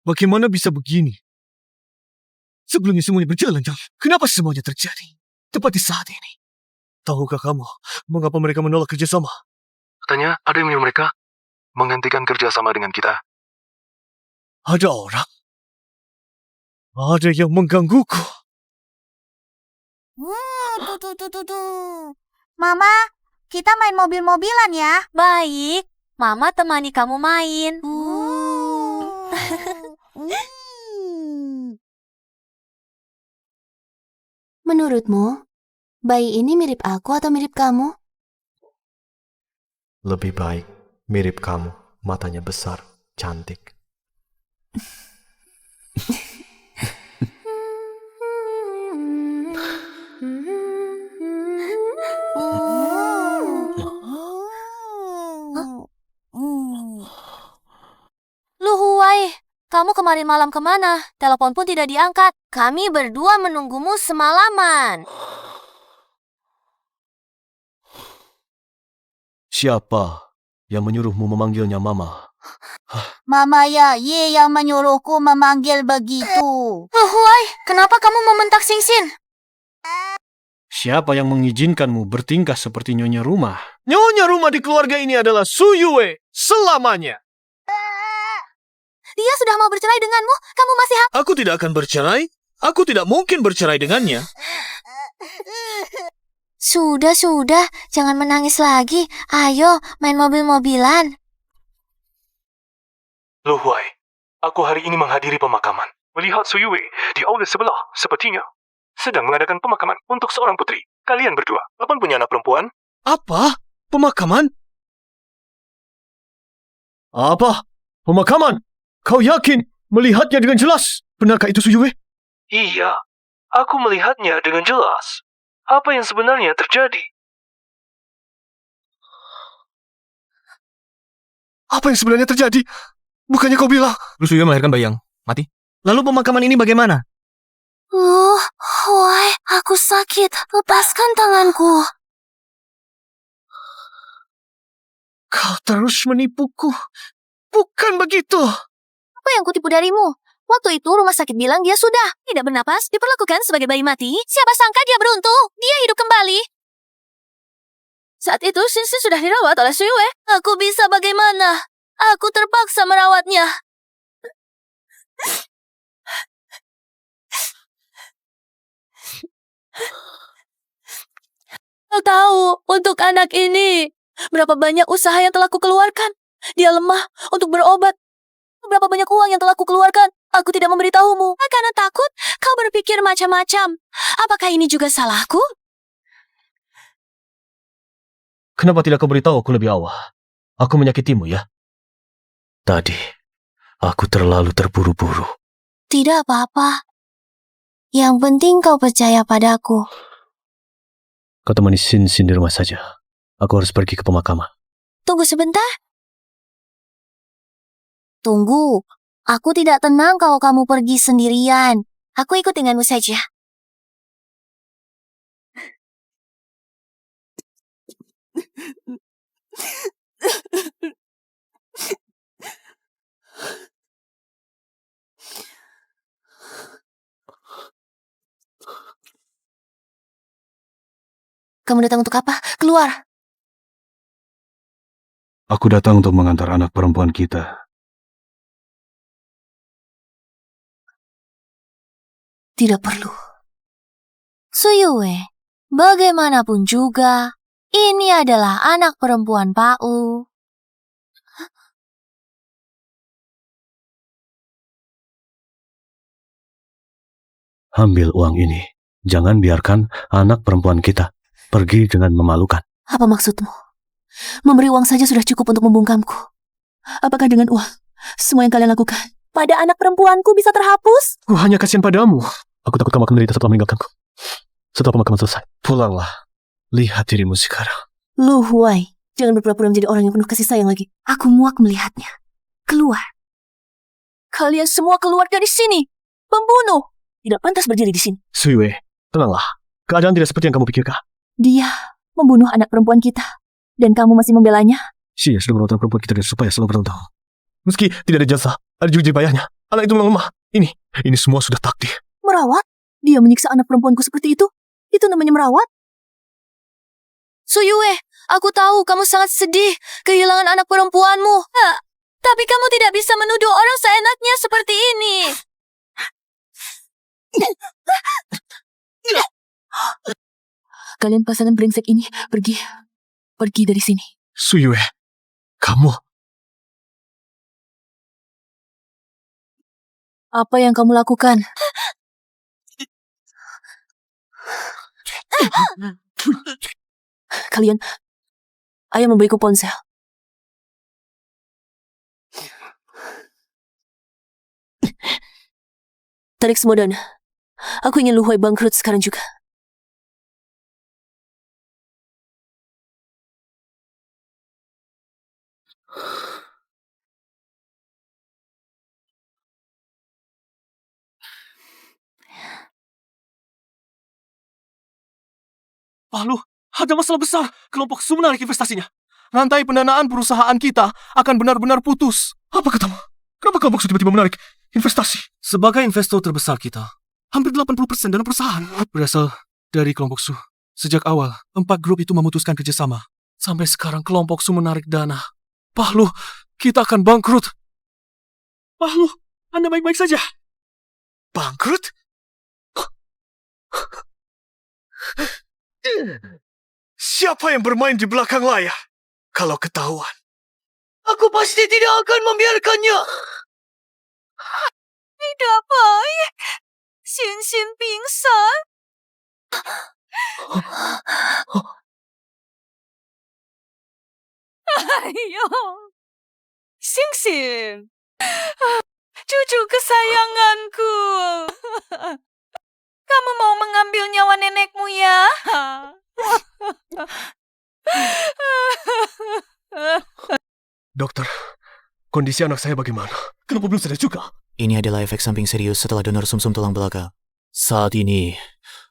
Bagaimana bisa begini? Sebelumnya semuanya berjalan jalan. Kenapa semuanya terjadi tepat di saat ini? Tahukah kamu mengapa mereka menolak kerjasama? Katanya ada yang menyuruh mereka menghentikan kerjasama dengan kita. Ada orang. Ada yang menggangguku. Tuh. Mama, kita main mobil-mobilan ya. Baik, Mama temani kamu main. Menurutmu, bayi ini mirip aku atau mirip kamu? Lebih baik mirip kamu. Matanya besar, cantik. Lu Huai, kamu kemarin malam kemana? Telepon pun tidak diangkat. Kami berdua menunggumu semalaman. Siapa yang menyuruhmu memanggilnya Mama? Mama ya, Ye yang menyuruhku memanggil begitu. Lu Huai, kenapa kamu membentak Singsin? Siapa yang mengizinkanmu bertingkah seperti nyonya rumah? Nyonya rumah di keluarga ini adalah Suyue selamanya. Dia sudah mau bercerai denganmu. Kamu masih Aku tidak akan bercerai. Aku tidak mungkin bercerai dengannya. Sudah, jangan menangis lagi. Ayo, main mobil-mobilan. Lu Huai, aku hari ini menghadiri pemakaman. Melihat Suyue di aula sebelah, sepertinya sedang mengadakan pemakaman untuk seorang putri. Kalian berdua, kapan punya anak perempuan? Apa? Pemakaman? Apa? Pemakaman? Kau yakin melihatnya dengan jelas? Benarkah itu Suyue? Iya, aku melihatnya dengan jelas. Apa yang sebenarnya terjadi? Apa yang sebenarnya terjadi? Bukannya kau bilang... Suyue melahirkan bayi yang mati. Lalu pemakaman ini bagaimana? Why, aku sakit. Lepaskan tanganku. Kau terus menipuku. Bukan begitu. Apa yang kutipu darimu? Waktu itu rumah sakit bilang dia sudah tidak bernapas, diperlakukan sebagai bayi mati. Siapa sangka dia beruntung, dia hidup kembali. Saat itu Shinsin sudah dirawat oleh Suyue. Aku bisa bagaimana? Aku terpaksa merawatnya. Kau tahu, untuk anak ini, berapa banyak usaha yang telah kukeluarkan. Dia lemah untuk berobat. Berapa banyak uang yang telah kukeluarkan. Aku tidak memberitahumu. Karena takut, kau berpikir macam-macam. Apakah ini juga salahku? Kenapa tidak kau beritahu aku lebih awal? Aku menyakitimu ya? Tadi, aku terlalu terburu-buru. Tidak apa-apa. Yang penting kau percaya padaku. Kau temani Shinsin di rumah saja. Aku harus pergi ke pemakaman. Tunggu sebentar. Tunggu. Aku tidak tenang kalau kamu pergi sendirian. Aku ikut denganmu saja. Kamu datang untuk apa? Keluar. Aku datang untuk mengantar anak perempuan kita. Tidak perlu. Suyue, bagaimanapun juga, ini adalah anak perempuan Pak U. Ambil uang ini. Jangan biarkan anak perempuan kita pergi dengan memalukan. Apa maksudmu? Memberi uang saja sudah cukup untuk membungkamku. Apakah dengan uang, semua yang kalian lakukan pada anak perempuanku bisa terhapus? Aku hanya kasihan padamu. Aku takut kamu akan menderita setelah meninggalkanku. Setelah pemakaman selesai. Pulanglah. Lihat dirimu sekarang. Lu Huai, jangan berpura-pura menjadi orang yang penuh kasih sayang lagi. Aku muak melihatnya. Keluar. Kalian semua keluar dari sini. Pembunuh. Tidak pantas berdiri di sini. Suyue, tenanglah. Keadaan tidak seperti yang kamu pikirkan. Dia membunuh anak perempuan kita. Dan kamu masih membelanya? Xie sudah merawat anak perempuan kita supaya selama bertahun-tahun. Meski tidak ada jasa, ada juga bayarnya. Anak itu memang lemah. Ini semua sudah takdir. Merawat? Dia menyiksa anak perempuanku seperti itu? Itu namanya merawat? Suyue, aku tahu kamu sangat sedih kehilangan anak perempuanmu. Tapi kamu tidak bisa menuduh orang seenaknya seperti ini. Kalian pasangan brengsek ini pergi dari sini. Suyue, kamu... Apa yang kamu lakukan? Kalian, ayah memberiku ponsel. Tarik semua dana. Aku ingin Lu Huai bangkrut sekarang juga. Lalu, ada masalah besar. Kelompok Su menarik investasinya. Rantai pendanaan perusahaan kita akan benar-benar putus. Apa katamu? Kenapa kelompok Su tiba-tiba menarik investasi? Sebagai investor terbesar kita, hampir 80% dana perusahaan berasal dari kelompok Su. Sejak awal, 4 grup itu memutuskan kerjasama. Sampai sekarang kelompok Su menarik dana. Pak Lu, kita akan bangkrut. Pak Lu, Anda baik-baik saja. Bangkrut? Siapa yang bermain di belakang layar? Kalau ketahuan, Aku pasti tidak akan membiarkannya. Tidak baik. Shinsin pingsan. Ayo. Shinsin. Cucu kesayanganku. Kamu mau mengambil nyawa nenekmu ya? dokter, Kondisi anak saya bagaimana? Kenapa belum sadar juga? Ini adalah efek samping serius setelah donor sumsum tulang belakang. Saat ini,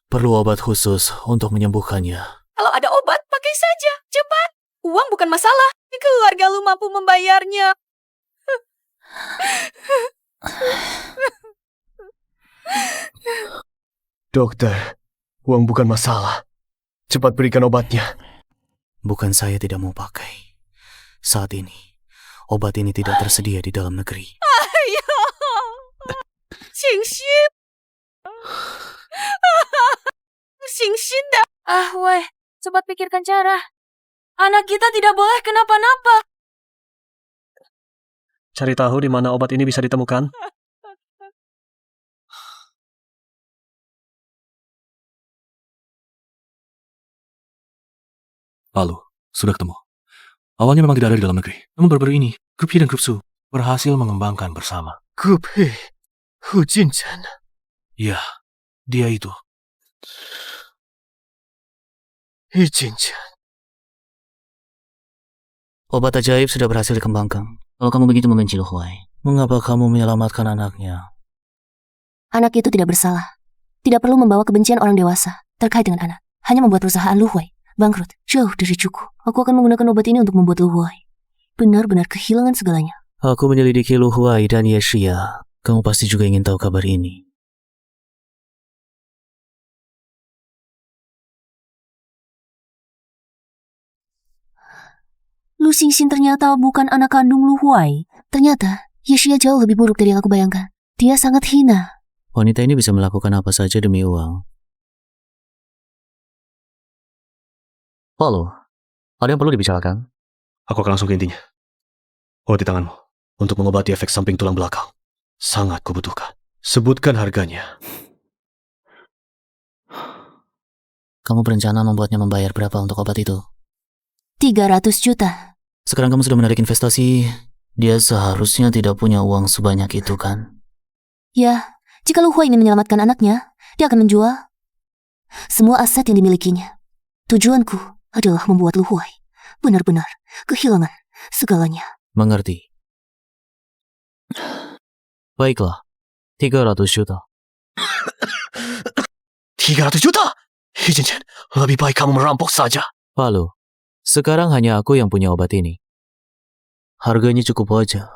perlu obat khusus untuk menyembuhkannya. Kalau ada obat, pakai saja. Cepat. Uang bukan masalah. Keluarga lu mampu membayarnya. Dokter, uang bukan masalah. Cepat berikan obatnya. Bukan saya tidak mau pakai. Saat ini, obat ini tidak tersedia di dalam negeri. Ayo. Xingxin. Xingxin dah. Wei, cepat pikirkan cara. Anak kita tidak boleh kenapa-napa. Cari tahu di mana obat ini bisa ditemukan. Lalu, sudah ketemu. Awalnya memang tidak ada di dalam negeri. Namun baru-baru ini, Grup He dan Grup Su berhasil mengembangkan bersama. Grup He? Hu Jinchan? Iya, dia itu. He Jinchan. Obat ajaib sudah berhasil dikembangkan. Kalau kamu begitu membenci Lu Huai, mengapa kamu menyelamatkan anaknya? Anak itu tidak bersalah. Tidak perlu membawa kebencian orang dewasa terkait dengan anak. Hanya membuat perusahaan Lu Huai bangkrut jauh dari cukup. Aku akan menggunakan obat ini untuk membuat Lu Huai benar-benar kehilangan segalanya. Aku menyelidiki Lu Huai dan Ye Shia. Kamu pasti juga ingin tahu kabar ini. Lu Xingxin ternyata bukan anak kandung Lu Huai. Ternyata Ye Shia jauh lebih buruk dari yang aku bayangkan. Dia sangat hina. Wanita ini bisa melakukan apa saja demi uang. Lalu, ada yang perlu dibicarakan? Aku akan langsung ke intinya. Obat di tanganmu untuk mengobati efek samping tulang belakang. Sangat kubutuhkan. Sebutkan harganya. Kamu berencana membuatnya membayar berapa untuk obat itu? 300 juta. Sekarang kamu sudah menarik investasi. Dia seharusnya tidak punya uang sebanyak itu kan? Ya, jika Lu Huai ingin menyelamatkan anaknya, dia akan menjual semua aset yang dimilikinya. Tujuanku adalah membuat Lu Huai benar-benar kehilangan segalanya. Mengerti. Baiklah, 300 juta. 300 juta? He Jinchan, lebih baik kamu merampok saja. Lalu, sekarang hanya aku yang punya obat ini. Harganya cukup wajar,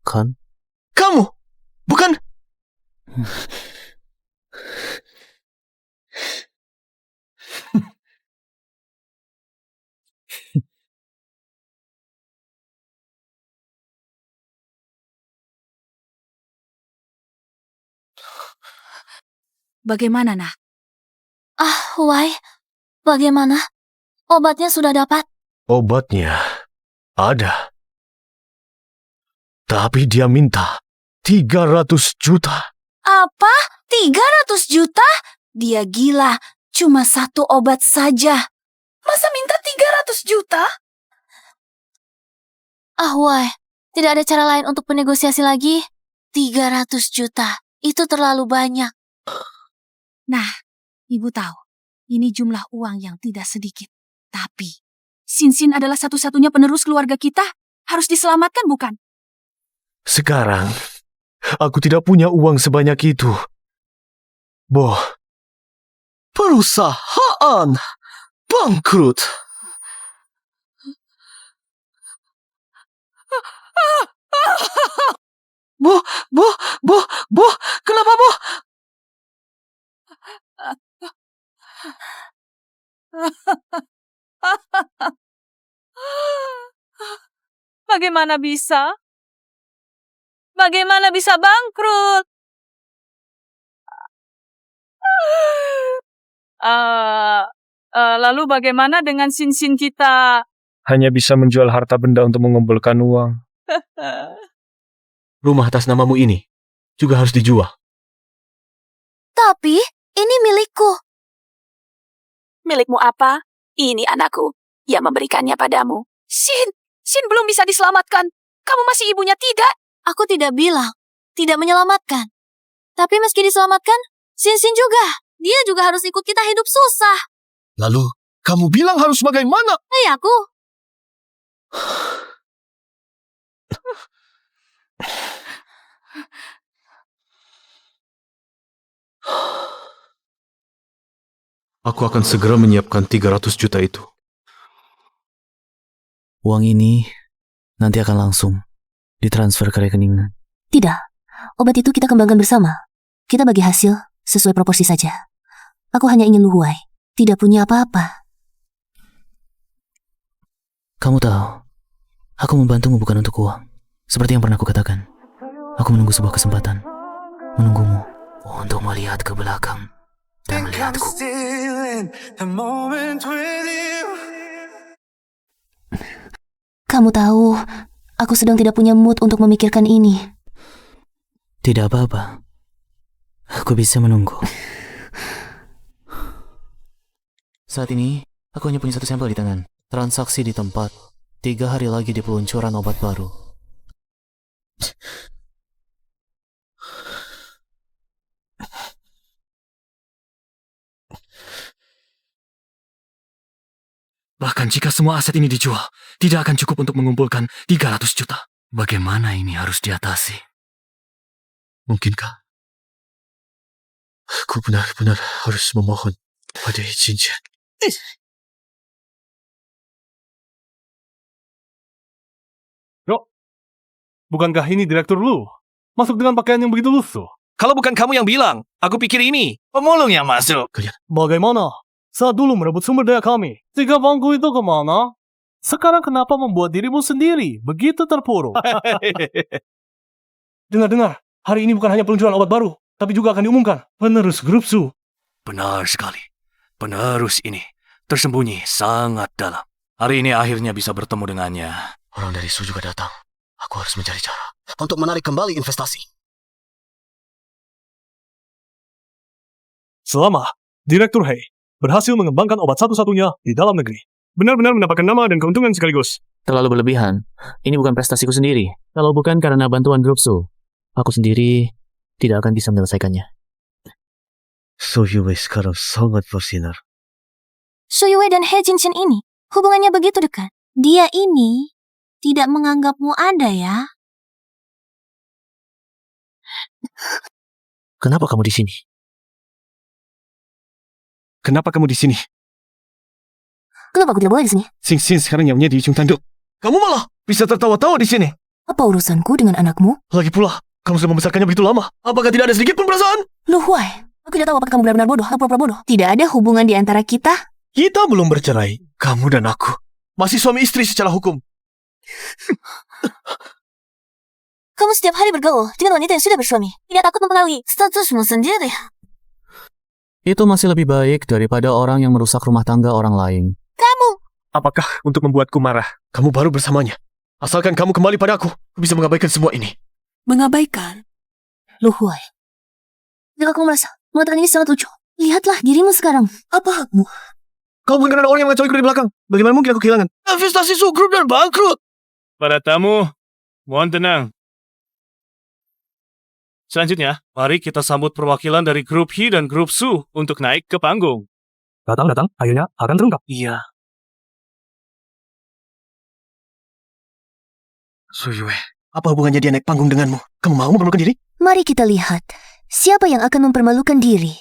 kan? Kamu, bukan? Bagaimana, Nah? Huai, bagaimana? Obatnya sudah dapat? Obatnya ada. Tapi dia minta 300 juta. Apa? 300 juta? Dia gila. Cuma satu obat saja. Masa minta 300 juta? Huai, tidak ada cara lain untuk bernegosiasi lagi? 300 juta, itu terlalu banyak. Nah, Ibu tahu, ini jumlah uang yang tidak sedikit. Tapi, Xinxin adalah satu-satunya penerus keluarga kita. Harus diselamatkan, bukan? Sekarang, aku tidak punya uang sebanyak itu. Boh, perusahaan bangkrut. Boh, kenapa boh? Bagaimana bisa? Bagaimana bisa bangkrut? Lalu bagaimana dengan Xinxin kita? Hanya bisa menjual harta benda untuk mengumpulkan uang. Rumah atas namamu ini juga harus dijual. Tapi, ini milikku. Milikmu apa? Ini anakku yang memberikannya padamu. Xin belum bisa diselamatkan. Kamu masih ibunya, tidak? Aku tidak bilang, tidak menyelamatkan. Tapi meski diselamatkan, Xinxin juga. Dia juga harus ikut kita hidup susah. Lalu, kamu bilang harus bagaimana? Hei aku. Aku akan segera menyiapkan 300 juta itu. Uang ini nanti akan langsung ditransfer ke rekening. Tidak, obat itu kita kembangkan bersama. Kita bagi hasil sesuai proporsi saja. Aku hanya ingin Lu Huai tidak punya apa-apa. Kamu tahu, aku membantumu bukan untuk uang. Seperti yang pernah aku katakan. Aku menunggu sebuah kesempatan. Menunggumu untuk melihat ke belakang dan melihatku. Kamu tahu, aku sedang tidak punya mood untuk memikirkan ini. Tidak apa-apa. Aku bisa menunggu. Saat ini, aku hanya punya satu sampel di tangan. Transaksi di tempat. 3 hari lagi di peluncuran obat baru. Bahkan jika semua aset ini dijual, tidak akan cukup untuk mengumpulkan 300 juta. Bagaimana ini harus diatasi? Mungkinkah aku benar-benar harus memohon pada Jinjian? Bukankah ini direktur Lu? Masuk dengan pakaian yang begitu lusuh. Kalau bukan kamu yang bilang, aku pikir ini pemulung yang masuk. Bagaimana? Saat dulu merebut sumber daya kami. 3 bangku itu kemana? Sekarang kenapa membuat dirimu sendiri begitu terpuruk? Dengar-dengar, hari ini bukan hanya peluncuran obat baru, tapi juga akan diumumkan penerus grup Su. Benar sekali. Penerus ini tersembunyi sangat dalam. Hari ini akhirnya bisa bertemu dengannya. Orang dari Su juga datang. Aku harus mencari cara untuk menarik kembali investasi. Selama Direktur Hei berhasil mengembangkan obat satu-satunya di dalam negeri. Benar-benar mendapatkan nama dan keuntungan sekaligus. Terlalu berlebihan. Ini bukan prestasiku sendiri. Kalau bukan karena bantuan grup Su, aku sendiri tidak akan bisa menyelesaikannya. So Yue sekarang sangat bersinar. Su Yue dan He Jinshin ini hubungannya begitu dekat. Dia ini tidak menganggapmu ada ya? Kenapa kamu di sini? Kenapa kamu di sini? Kenapa aku tidak boleh di sini? Sing Sin sekarang nyamnya di ujung tanduk. Kamu malah bisa tertawa-tawa di sini. Apa urusanku dengan anakmu? Lagi pula, kamu sudah membesarkannya begitu lama. Apakah tidak ada sedikit pun perasaan? Lu Huai, aku tidak tahu apakah kamu benar-benar bodoh atau pura-pura bodoh. Tidak ada hubungan di antara kita. Kita belum bercerai. Kamu dan aku masih suami istri secara hukum. Kamu setiap hari bergaul dengan wanita yang sudah bersuami. Tidak takut mempengaruhi statusmu sendiri. Itu masih lebih baik daripada orang yang merusak rumah tangga orang lain. Kamu! Apakah untuk membuatku marah? Kamu baru bersamanya. Asalkan kamu kembali pada aku bisa mengabaikan semua ini. Mengabaikan? Lu Huai, jika kamu merasa mengatakan ini sangat lucu, lihatlah dirimu sekarang. Apa hakmu? Kau bukan ada orang yang mengacauiku dari belakang. Bagaimana mungkin aku kehilangan investasi Su Group dan bangkrut? Para tamu, mohon tenang. Selanjutnya, mari kita sambut perwakilan dari grup He dan grup Su untuk naik ke panggung. Datang, akhirnya akan terungkap. Iya. Su Yue, apa hubungannya dia naik panggung denganmu? Kamu mau mempermalukan diri? Mari kita lihat, siapa yang akan mempermalukan diri.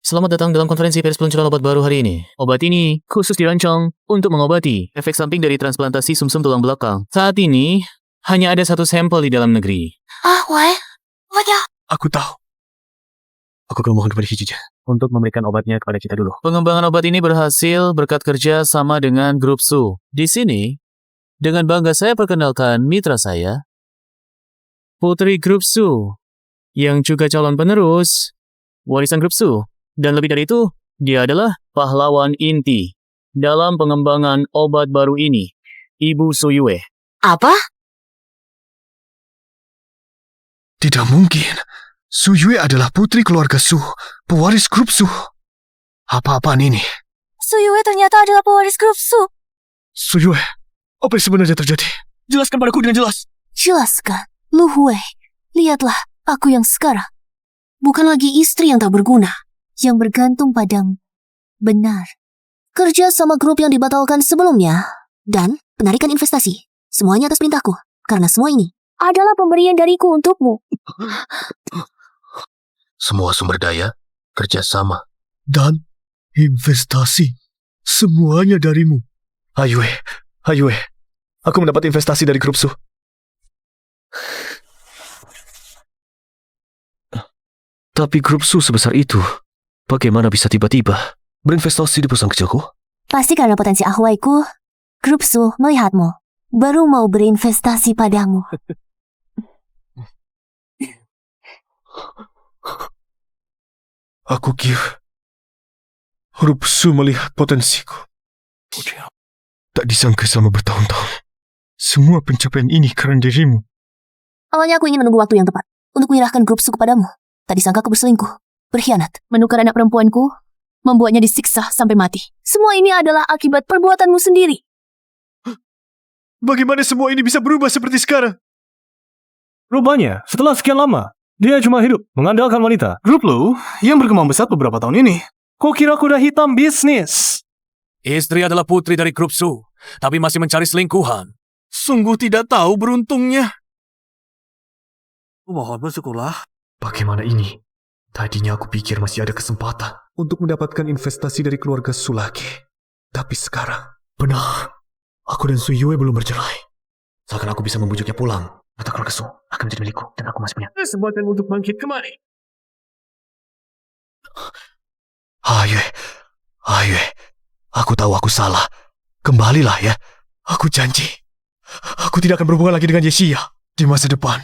Selamat datang dalam konferensi pers peluncuran obat baru hari ini. Obat ini khusus dirancang untuk mengobati efek samping dari transplantasi sumsum tulang belakang. Saat ini, hanya ada 1 sampel di dalam negeri. Huai, wajah. Aku tahu. Aku akan mohon kepada Hijija untuk memberikan obatnya kepada kita dulu. Pengembangan obat ini berhasil berkat kerja sama dengan grup Su. Di sini, dengan bangga saya perkenalkan mitra saya, Putri grup Su, yang juga calon penerus warisan grup Su. Dan lebih dari itu, dia adalah pahlawan inti dalam pengembangan obat baru ini, Ibu Su Yue. Apa? Tidak mungkin. Su Yue adalah putri keluarga Su, pewaris grup Su. Apa-apaan ini? Su Yue ternyata adalah pewaris grup Su. Su Yue, apa yang sebenarnya terjadi? Jelaskan padaku dengan jelas. Jelaskan, Lu Huai, lihatlah aku yang sekarang. Bukan lagi istri yang tak berguna, yang bergantung padamu. Benar. Kerja sama grup yang dibatalkan sebelumnya, dan penarikan investasi. Semuanya atas perintahku. Karena semua ini adalah pemberian dariku untukmu. Semua sumber daya, kerjasama, dan investasi. Semuanya darimu. Ayue. Aku mendapat investasi dari grup Su. Tapi grup Su sebesar itu, bagaimana bisa tiba-tiba berinvestasi di perusahaan kecilku? Pasti karena potensi ahwaiku, grup Su melihatmu, baru mau berinvestasi padamu. Aku kira grup Su melihat potensiku. Tak disangka selama bertahun-tahun. Semua pencapaian ini karena dirimu. Awalnya aku ingin menunggu waktu yang tepat untuk menyerahkan grup Su kepadamu. Tak disangka aku berselingkuh, berkhianat, menukar anak perempuanku, membuatnya disiksa sampai mati. Semua ini adalah akibat perbuatanmu sendiri. Bagaimana semua ini bisa berubah seperti sekarang? Rupanya, setelah sekian lama, dia cuma hidup mengandalkan wanita. Grup lu yang berkembang pesat beberapa tahun ini. Kau kira kuda hitam bisnis? Istri adalah putri dari grup Su, tapi masih mencari selingkuhan. Sungguh tidak tahu beruntungnya. Mohon bersyukurlah. Bagaimana ini? Tadinya aku pikir masih ada kesempatan untuk mendapatkan investasi dari keluarga Su lagi. Tapi sekarang, benar. Aku dan Su Yue belum bercerai. Seakan aku bisa membujuknya pulang. Atau keluarga Su akan menjadi milikku dan aku masih punya Kesempatan untuk bangkit kembali. Ayue. Aku tahu aku salah. Kembalilah ya. Aku janji. Aku tidak akan berhubungan lagi dengan Yesia di masa depan.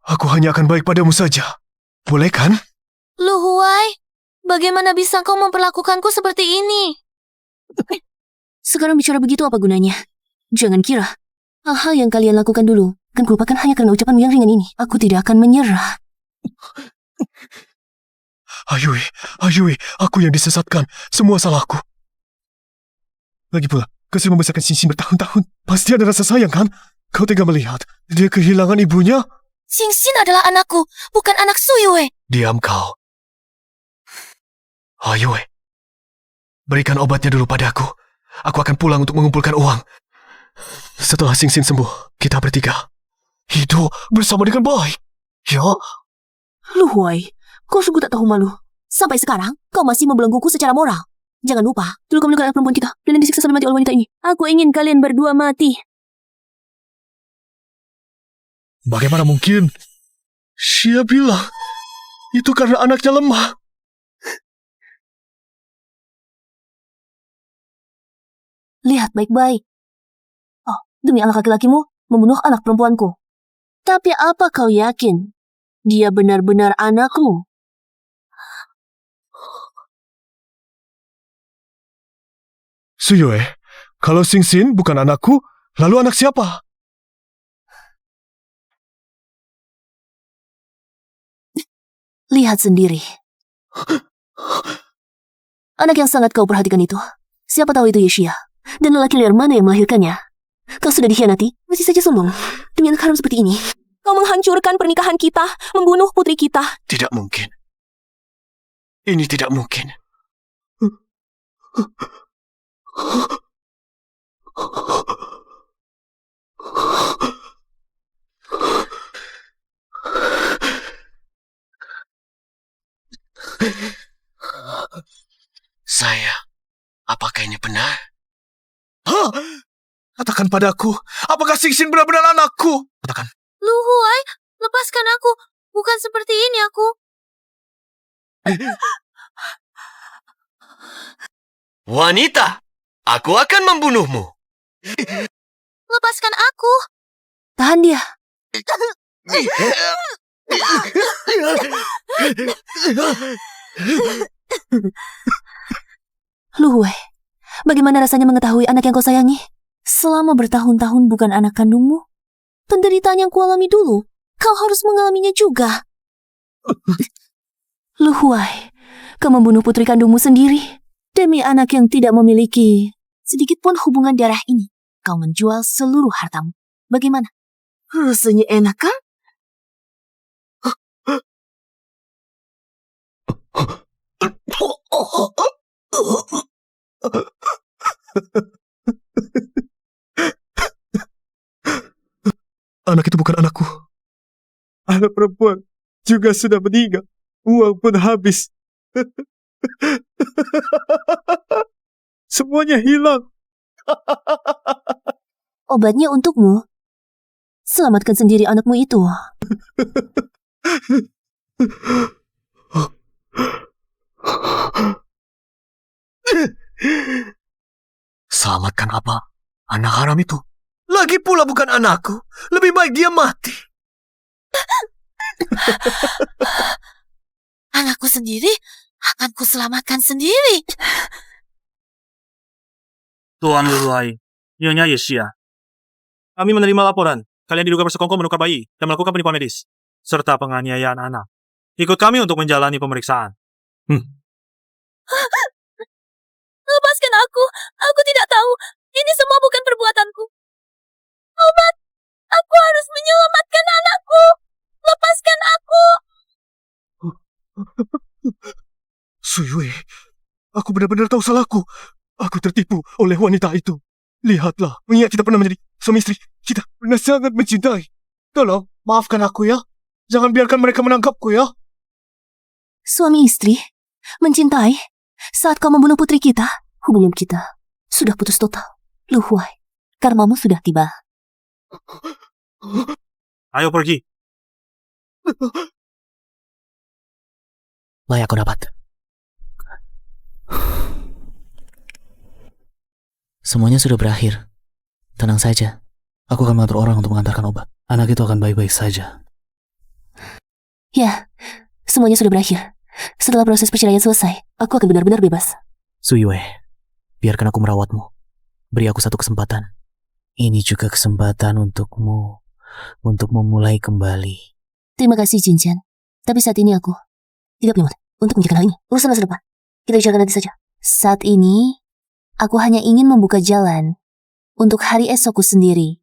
Aku hanya akan baik padamu saja. Boleh kan? Lu Huai, bagaimana bisa kau memperlakukanku seperti ini? Sekarang bicara begitu apa gunanya? Jangan kira hal-hal yang kalian lakukan dulu akan kulupakan hanya karena ucapanmu yang ringan ini. Aku tidak akan menyerah. Ayue, aku yang disesatkan. Semua salahku. Lagi pula, kau sudah membesarkan Xinxin bertahun-tahun. Pasti ada rasa sayang kan? Kau tega melihat dia kehilangan ibunya? Xinxin adalah anakku, bukan anak Su Yue. Diam kau. Ayue, berikan obatnya dulu padaku. Aku akan pulang untuk mengumpulkan uang. Setelah Xinxin sembuh, kita bertiga hidup bersama dengan baik. Ya. Lu Huai, kau sungguh tak tahu malu. Sampai sekarang, kau masih membelengguku secara moral. Jangan lupa, dulu kau menukar anak perempuan kita dan disiksa sampai mati oleh wanita ini. Aku ingin kalian berdua mati. Bagaimana mungkin? Dia bilang itu karena anaknya lemah. Lihat baik-baik. Oh, demi anak laki-lakimu, membunuh anak perempuanku. Tapi apa kau yakin? Dia benar-benar anakku. Su Yue, kalau Xinxin bukan anakku, lalu anak siapa? Lihat sendiri. Anak yang sangat kau perhatikan itu. Siapa tahu itu Yesia. Dan lelaki liar mana yang melahirkannya? Kau sudah dikhianati, masih saja sombong. Demi anak haram seperti ini. Kau menghancurkan pernikahan kita, membunuh putri kita. Tidak mungkin. Ini tidak mungkin. Saya, apakah ini benar? Katakan padaku, apakah Xinxin benar-benar anakku? Katakan. Lu Huai, lepaskan aku. Bukan seperti ini aku. Wanita, aku akan membunuhmu. Lepaskan aku. Tahan dia. Lu Huai, bagaimana rasanya mengetahui anak yang kau sayangi selama bertahun-tahun bukan anak kandungmu? Penderitaan yang kualami dulu, kau harus mengalaminya juga. Lu Huai, kau membunuh putri kandungmu sendiri demi anak yang tidak memiliki sedikit pun hubungan darah ini. Kau menjual seluruh hartamu. Bagaimana? Rasanya enak kan? anak perempuan juga sudah meninggal. Uang pun habis. Semuanya hilang. Obatnya untukmu. Selamatkan sendiri anakmu itu. Selamatkan apa? Anak haram itu. Lagi pula bukan anakku. Lebih baik dia mati. Anakku sendiri akan kuselamatkan sendiri. Tuan Leluhai, Nyonya Yesia. Kami menerima laporan. Kalian diduga bersekongkol menukar bayi dan melakukan penipuan medis, serta penganiayaan anak. Ikut kami untuk menjalani pemeriksaan. Lepaskan aku. Aku tidak tahu. Ini semua bukan perbuatanku. Obat. Aku harus menyelamatkan anakku. Lepaskan aku. Suyue, aku benar-benar tahu salahku. Aku tertipu oleh wanita itu. Lihatlah, mengingat kita pernah menjadi suami istri, kita pernah sangat mencintai. Tolong, maafkan aku ya. Jangan biarkan mereka menangkapku ya. Suami istri? Mencintai? Saat kau membunuh putri kita, hubungan kita sudah putus total. Luhuai, karmamu sudah tiba. Ayo pergi. Layak aku dapat. Semuanya sudah berakhir. Tenang saja. Aku akan mengatur orang untuk mengantarkan obat. Anak itu akan baik-baik saja. Ya, semuanya sudah berakhir. Setelah proses perceraian selesai, aku akan benar-benar bebas. Suyue, biarkan aku merawatmu. Beri aku satu kesempatan. Ini juga kesempatan untukmu. Untuk memulai kembali. Terima kasih, Jinjan. Tapi saat ini aku tidak punya waktu untuk memikirkan hal ini. Urusan masa depan. Kita bicarakan nanti saja. Saat ini, aku hanya ingin membuka jalan untuk hari esokku sendiri.